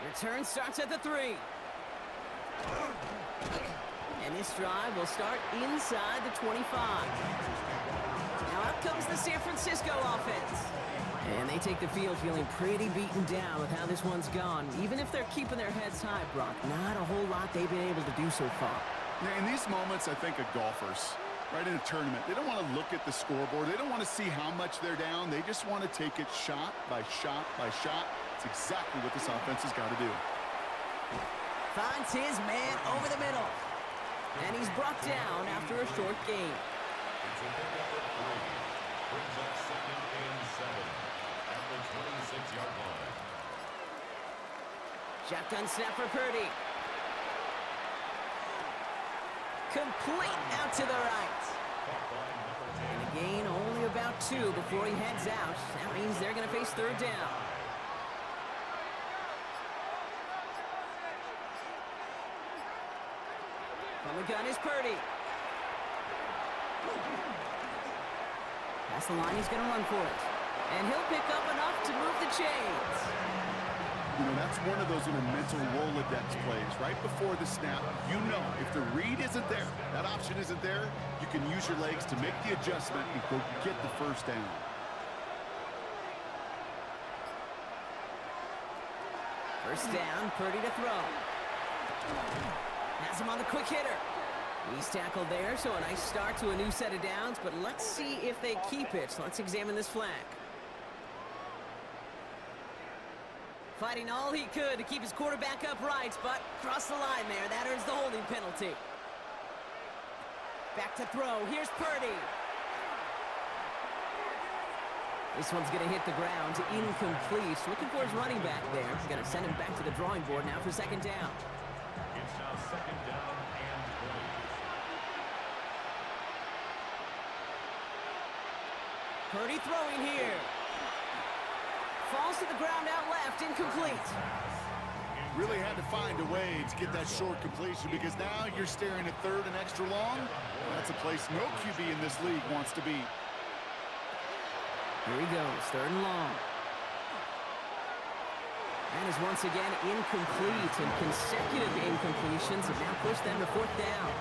Return starts at the 3. And this drive will start inside the 25. Now up comes the San Francisco offense. And they take the field feeling pretty beaten down with how this one's gone. Even if they're keeping their heads high, Brock, not a whole lot they've been able to do so far. Yeah, in these moments, I think of golfers, right, in a tournament. They don't want to look at the scoreboard. They don't want to see how much they're down. They just want to take it shot by shot by shot. It's exactly what this offense has got to do. Finds his man over the middle. And he's brought down after a short gain. It's a pickup of 3. Brings up 2nd and 7 at the 26-yard line. Shotgun snap for Purdy. Complete out to the right. And a gain only about 2 before he heads out. That means they're going to face 3rd down. From the gun is Purdy. Past the line, he's going to run for it. And he'll pick up enough to move the chains. You know, that's one of those little mental Rolodex plays. Right before the snap, you know if the read isn't there, that option isn't there, you can use your legs to make the adjustment and go get the 1st down. First down, Purdy to throw. Has him on the quick hitter. He's tackled there, so a nice start to a new set of downs, but let's see if they keep it. So let's examine this flag. Fighting all he could to keep his quarterback upright, but crossed the line there. That earns the holding penalty. Back to throw. Here's Purdy. This one's going to hit the ground. Incomplete. Looking for his running back there. He's going to send him back to the drawing board now for 2nd down. It's now 2nd down and 20. Purdy throwing here. Falls to the ground out left. Incomplete. Really had to find a way to get that short completion because now you're staring at 3rd and extra long. That's a place no QB in this league wants to be. Here he goes, 3rd and long. That is once again incomplete, and consecutive incompletions have now pushed them to 4th down.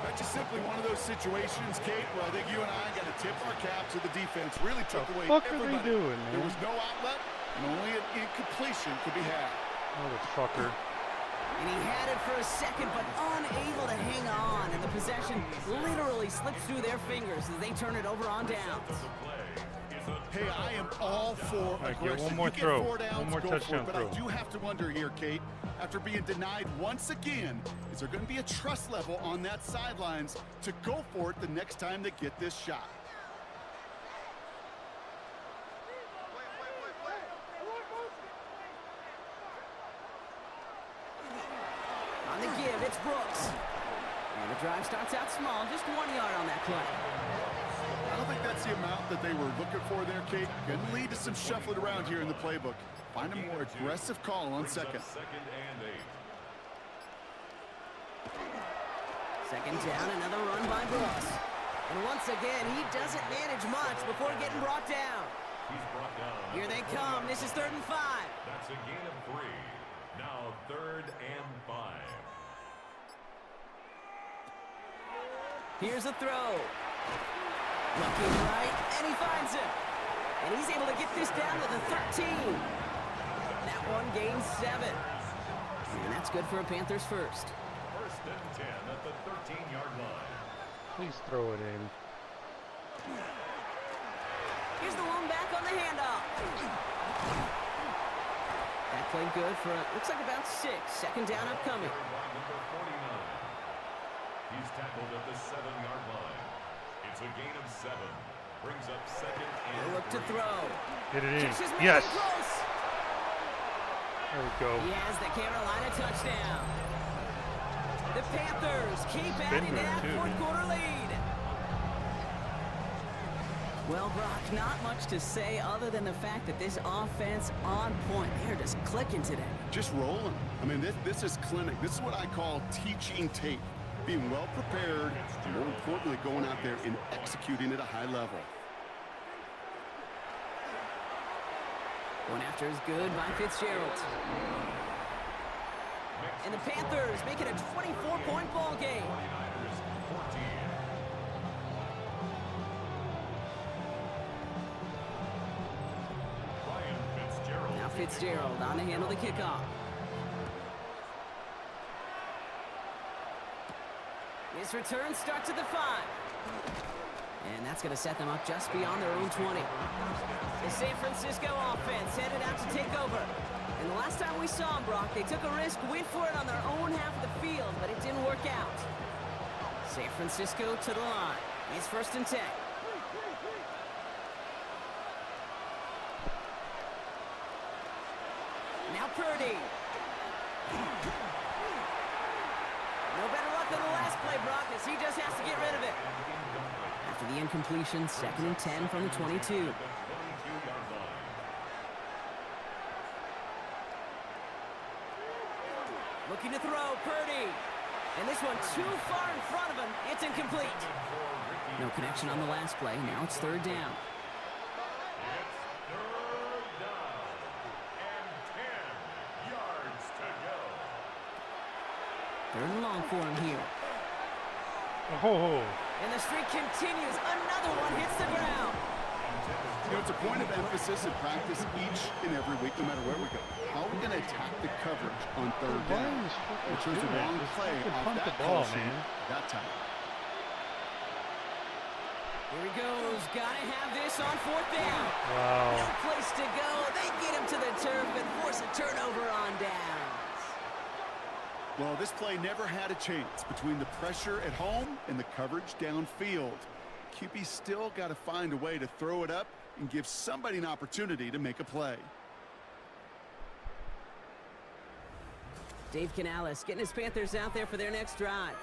That's just simply one of those situations, Kate, where I think you and I got to tip our cap to the defense. Really took away What are everybody. they doing, man? There was no outlet, and only an incompletion could be had. Motherfucker. And he had it for a second, but unable to hang on, and the possession literally slips through their fingers as they turn it over on downs. Hey, I am all for right, aggression. one more You get throw. 4 downs, One more go for it. touchdown But throw. I do have to wonder here, Kate, after being denied once again, is there going to be a trust level on that sidelines to go for it the next time they get this shot? On the give, it's Brooks. And the drive starts out small, just 1 yard on that play. I don't think that's the amount that they were looking for there, Kate. Could lead to some shuffling around here in the playbook. Find a more aggressive call on 2nd. 2nd and 8. 2nd down, another run by Brooks. And once again, he doesn't manage much before getting brought down. He's brought down. Here they come. This is 3rd and 5. That's a gain of 3. Now 3rd and 5. Here's a throw. Looking right, and he finds him. And he's able to get this down to the 13. That one gains 7. And that's good for a Panthers first. 1st and 10 at the 13-yard line. Please throw it in. Here's the one back on the handoff. That played good for, looks like about 6. 2nd down upcoming. By number 49. He's tackled at the 7-yard line. It's a gain of 7. Brings up 2nd and He'll look to 3. throw. Hit it in. Kicks his man Yes. close. There we go. He has the Carolina touchdown. The Panthers keep adding to there, that too, 4th man. quarter lead. Well, Brock, not much to say other than the fact that this offense on point. They're just clicking today. Just rolling. I mean, this is clinic. This is what I call teaching tape. Being well prepared, and more importantly, going out there and executing at a high level. One after is good by Fitzgerald. And the Panthers make it a 24-point ball game. 49ers 14. Ryan Fitzgerald. Now Fitzgerald on to handle the kickoff. His return starts at the 5. And that's going to set them up just beyond their own 20. The San Francisco offense headed out to take over. And the last time we saw them, Brock, they took a risk, went for it on their own half of the field, but it didn't work out. San Francisco to the line. It's 1st and 10. Now Purdy. No better luck than the last play, Brock, as he just has to get rid of it. After the incompletion, 2nd and 10 from the 22. Looking to throw, Purdy. And this one too far in front of him. It's incomplete. No connection on the last play. Now it's 3rd down. Third and long for him here. Oh. And the streak continues. Another one hits the ground. You know, it's a point of emphasis in practice each and every week, no matter where we go. How are we going to attack the coverage on 3rd down? Which was the wrong play off that ball, caution man. that time. Here he goes. Gotta have this on 4th down. Wow. No place to go. They get him to the turf and force a turnover on downs. Well, this play never had a chance between the pressure at home and the coverage downfield. QB still got to find a way to throw it up and give somebody an opportunity to make a play. Dave Canales getting his Panthers out there for their next drive.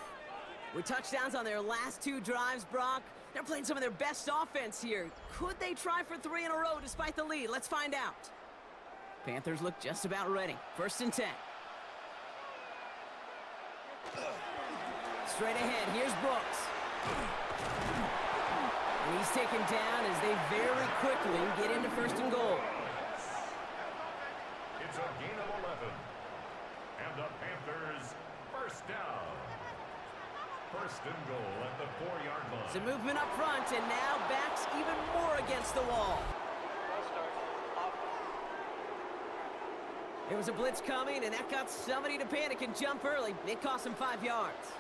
With touchdowns on their last 2 drives, Brock, they're playing some of their best offense here. Could they try for 3 in a row despite the lead? Let's find out. Panthers look just about ready. 1st and 10. Straight ahead, here's Brooks. And he's taken down as they very quickly get into 1st and goal. It's a gain of 11. And the Panthers, 1st down. 1st and goal at the 4-yard line. Some movement up front, and now backs even more against the wall. There was a blitz coming, and that got somebody to panic and jump early. It cost him 5 yards.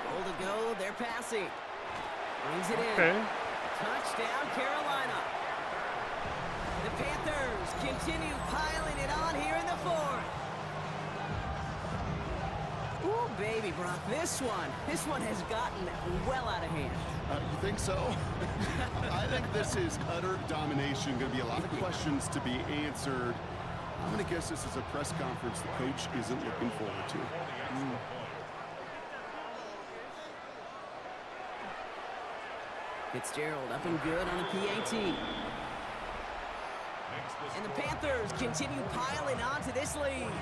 Goal to go, they're passing. Brings it in. Touchdown, Carolina. The Panthers continue piling it on here in the 4th. Ooh, baby, Brock, this one has gotten well out of hand. You think so? I think this is utter domination. Going to be a lot of questions to be answered. I'm going to guess this is a press conference the coach isn't looking forward to. Fitzgerald up and good on the PAT. And the Panthers continue piling on to this lead.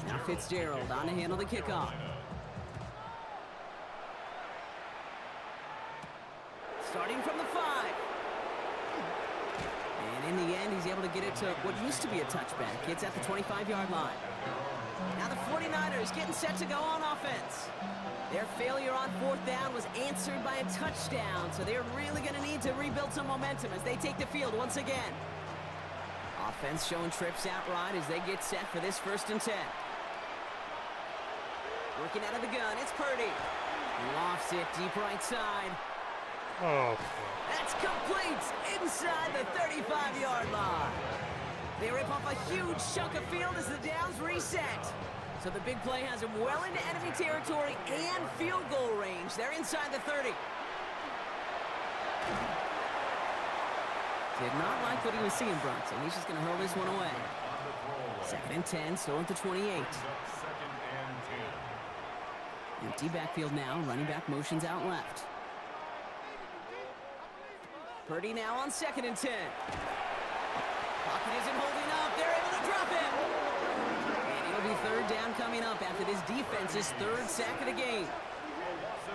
Now Fitzgerald on to handle the kickoff. Starting from the 5. And in the end, he's able to get it to what used to be a touchback. It's at the 25-yard line. Now the 49ers getting set to go on offense. Their failure on 4th down was answered by a touchdown, so they're really going to need to rebuild some momentum as they take the field once again. Offense showing trips out right as they get set for this 1st and 10. Working out of the gun, it's Purdy. Lofts it deep right side. Oh. That's complete inside the 35-yard line. They rip off a huge chunk of field as the downs reset. So the big play has them well into enemy territory and field goal range. They're inside the 30. Did not like what he was seeing, Brunson. He's just going to hurl this one away. 2nd and 10, still at the 28. Empty backfield now. Running back motions out left. Purdy now on 2nd and 10. Pocket isn't holding up. They're able to drop it. And it'll be 3rd down coming up after this defense's 3rd sack of the game.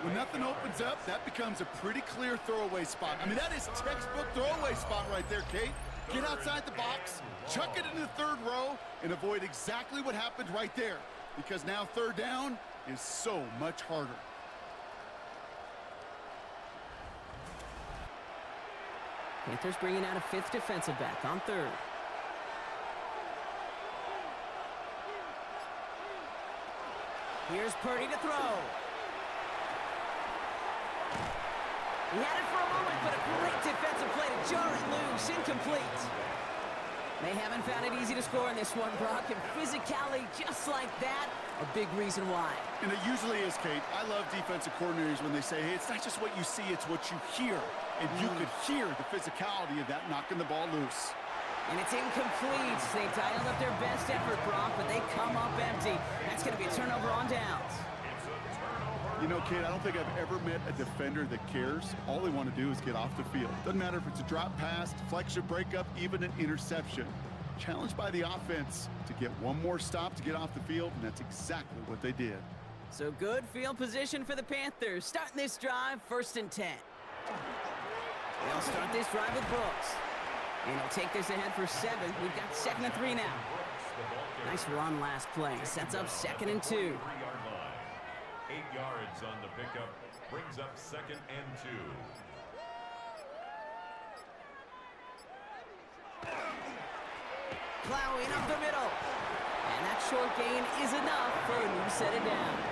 When nothing opens up, that becomes a pretty clear throwaway spot. I mean, that is textbook throwaway spot right there, Kate. Get outside the box, chuck it into the 3rd row, and avoid exactly what happened right there. Because now 3rd down is so much harder. Panthers bringing out a fifth defensive back on third. Here's Purdy to throw. He had it for a moment, but a great defensive play to jar it loose. Incomplete. They haven't found it easy to score in this one, Brock, and physicality just like that, a big reason why. And it usually is, Kate. I love defensive coordinators when they say, hey, it's not just what you see, it's what you hear. And you could hear the physicality of that knocking the ball loose. And it's incomplete. They dialed up their best effort, Brock, but they come up empty. That's going to be a turnover on downs. You know, Kate, I don't think I've ever met a defender that cares. All they want to do is get off the field. Doesn't matter if it's a drop pass, deflection, breakup, even an interception. Challenged by the offense to get one more stop to get off the field, and that's exactly what they did. So good field position for the Panthers. Starting this drive, 1st and 10. They'll start this drive with Brooks. And he'll take this ahead for 7. We've got 2nd and 3 now. Nice run last play. Sets up 2nd and 2. 8 yards on the pickup, brings up 2nd and 2. Plowing up the middle. And that short gain is enough for a new set of downs.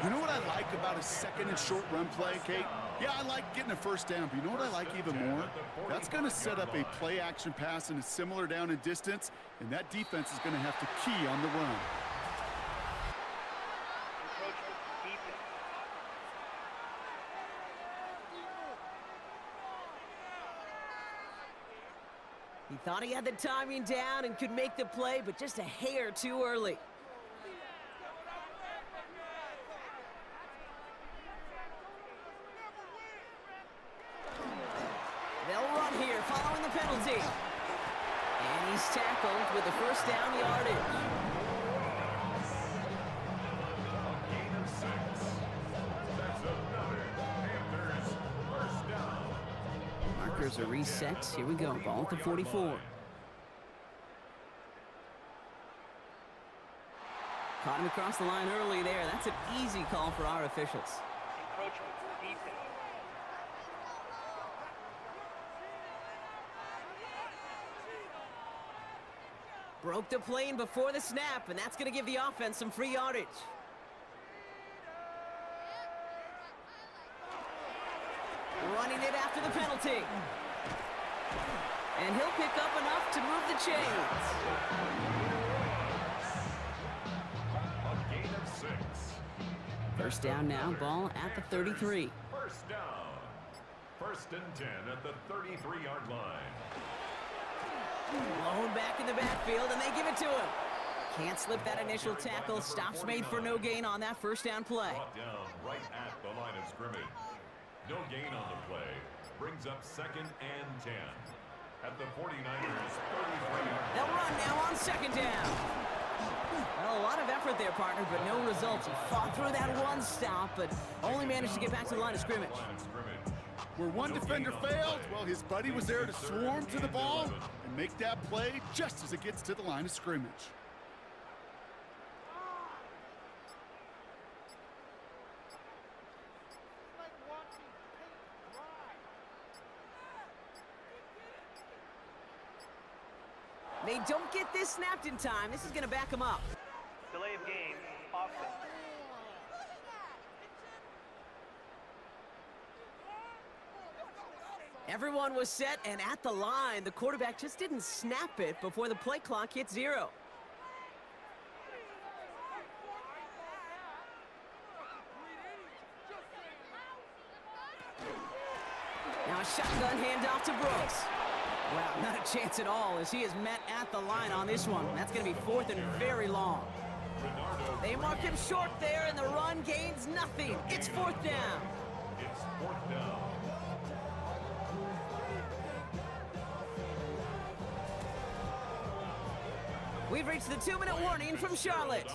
You know what I like about a 2nd and short run play, Kate? Yeah, I like getting a 1st down, but you know what I like even more? That's going to set up a play action pass in a similar down and distance, and that defense is going to have to key on the run. He thought he had the timing down and could make the play, but just a hair too early. They'll run here following the penalty. And he's tackled with the 1st down yardage. Gain of 6. That's another Panthers 1st down. Markers are reset. Here we go. Ball at the 44. Caught him across the line early there. That's an easy call for our officials. Encroachment, defense. Broke the plane before the snap, and that's going to give the offense some free yardage. Running it after the penalty. And he'll pick up enough to move the chains. A gain of 6. 1st down now, ball at the 33. 1st down. 1st and 10 at the 33-yard line. Blown back in the backfield, and they give it to him. Can't slip that initial tackle. Stops made for no gain on that 1st down play. Brought down right at the line of scrimmage. No gain on the play. Brings up 2nd and 10. At the 49ers' 33-yard. They'll run now on 2nd down. Well, a lot of effort there, partner, but no results. He fought through that one stop, but only managed to get back to the line of scrimmage. Where one defender failed, well, his buddy was there to swarm to the ball and make that play just as it gets to the line of scrimmage. They don't get this snapped in time. This is going to back them up. Delay of game, offense. Everyone was set and at the line. The quarterback just didn't snap it before the play clock hit 0. Now a shotgun handoff to Brooks. Wow, not a chance at all as he is met at the line on this one. That's going to be 4th and very long. They mark him short there, and the run gains nothing. It's 4th down. It's 4th down. We've reached the 2-minute warning from Charlotte.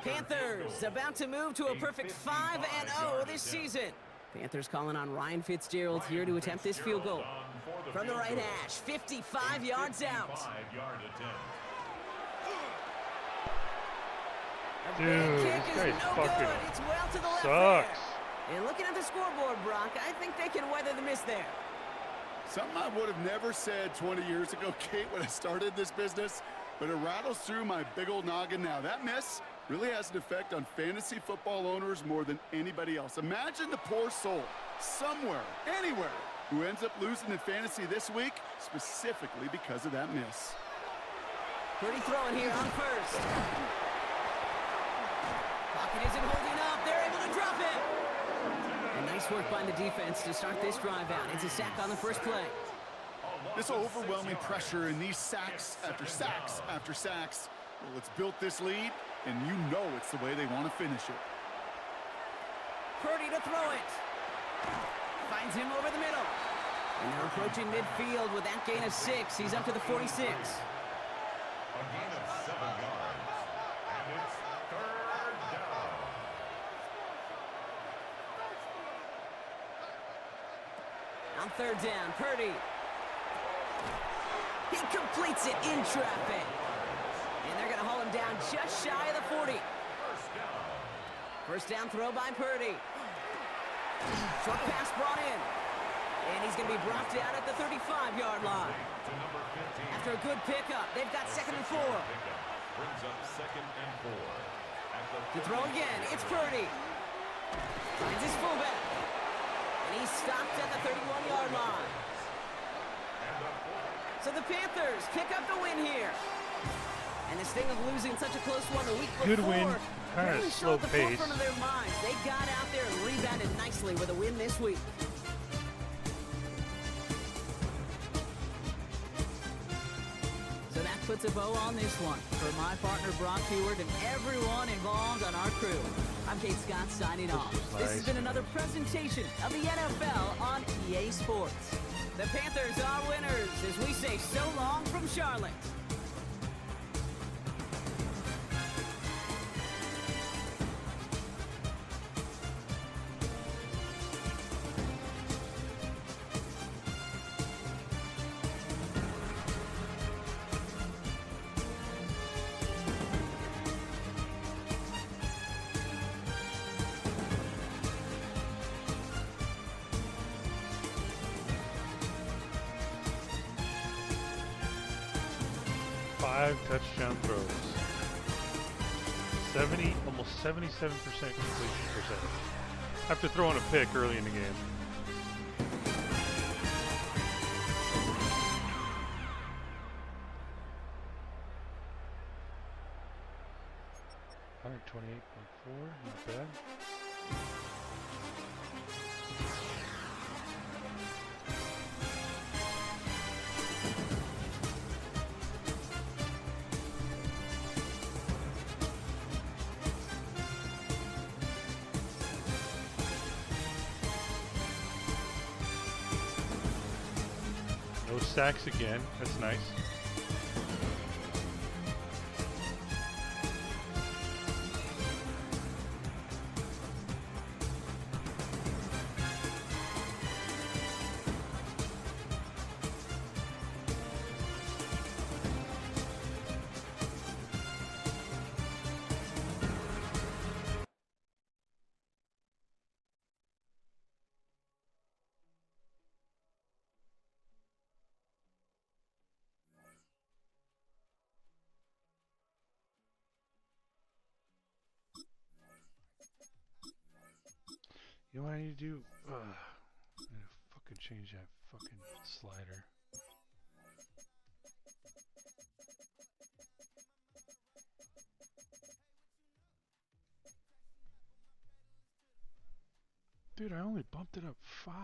Panthers about to move to a perfect 5-0 this season. Panthers calling on Ryan Fitzgerald here to attempt this field goal. From the right hash, 55 yards out. The big kick is no good. It's well to the left there. And looking at the scoreboard, Brock, I think they can weather the miss there. Something I would have never said 20 years ago, Kate, when I started this business, but it rattles through my big old noggin now. That miss really has an effect on fantasy football owners more than anybody else. Imagine the poor soul, somewhere, anywhere, who ends up losing in fantasy this week, specifically because of that miss. Pretty throwing here on first. Pocket isn't holding up. They're able to drop it. And nice work by the defense to start this drive out. It's a sack on the first play. This overwhelming pressure and these sacks after sacks after sacks, well, it's built this lead, and you know it's the way they want to finish it. Purdy to throw it. Finds him over the middle. And they're approaching midfield with that gain of 6. He's up to the 46. A gain of 7 yards. And it's 3rd down. On 3rd down, Purdy. He completes it in traffic. And they're going to haul him down just shy of the 40. First down throw by Purdy. Short pass brought in. And he's going to be brought down at the 35-yard line. After a good pickup, they've got 2nd and 4. Brings up 2nd and 4. To throw again, it's Purdy. Finds his fullback. And he's stopped at the 31-yard line. So the Panthers pick up the win here. And the sting of losing such a close one the week before. Good win, kind of really slow showed the pace. forefront of their minds. They got out there and rebounded nicely with a win this week. So that puts a bow on this one. For my partner Brock Heward and everyone involved on our crew, I'm Kate Scott signing off. This has been another presentation of the NFL on EA Sports. The Panthers are winners as we say so long from Charlotte. Five touchdown throws. 70, almost 77% completion percentage. After throwing a pick early in the game. $128.4, not bad. No sacks again. That's nice. You know what I need to do? I need to fucking change that fucking slider. Dude, I only bumped it up 5.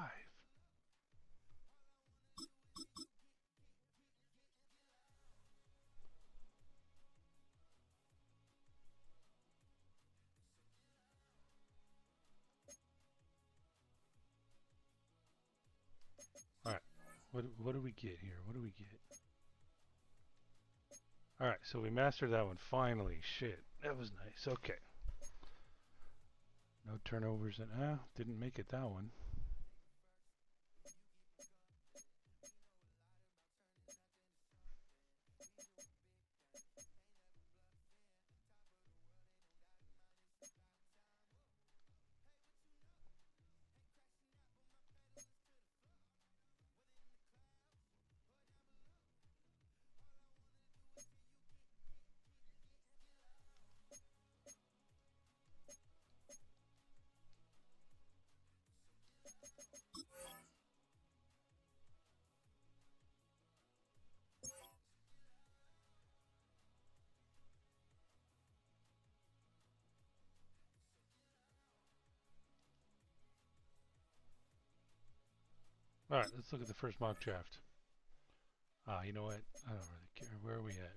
Alright, what do we get here? What do we get? Alright, so we mastered that one finally. Shit, that was nice. Okay. No turnovers and didn't make it that one. All right, let's look at the first mock draft. You know what? I don't really care. Where are we at?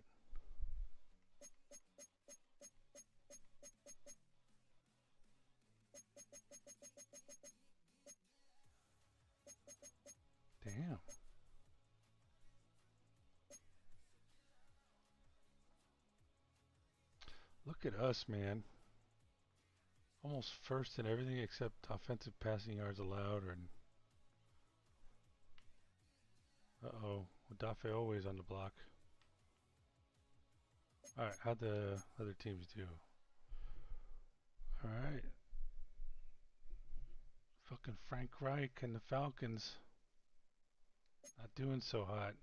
Damn. Look at us, man. Almost first in everything except offensive passing yards allowed. Uh-oh. Dafe always on the block. Alright, how'd the other teams do? Alright. Fucking Frank Reich and the Falcons. Not doing so hot.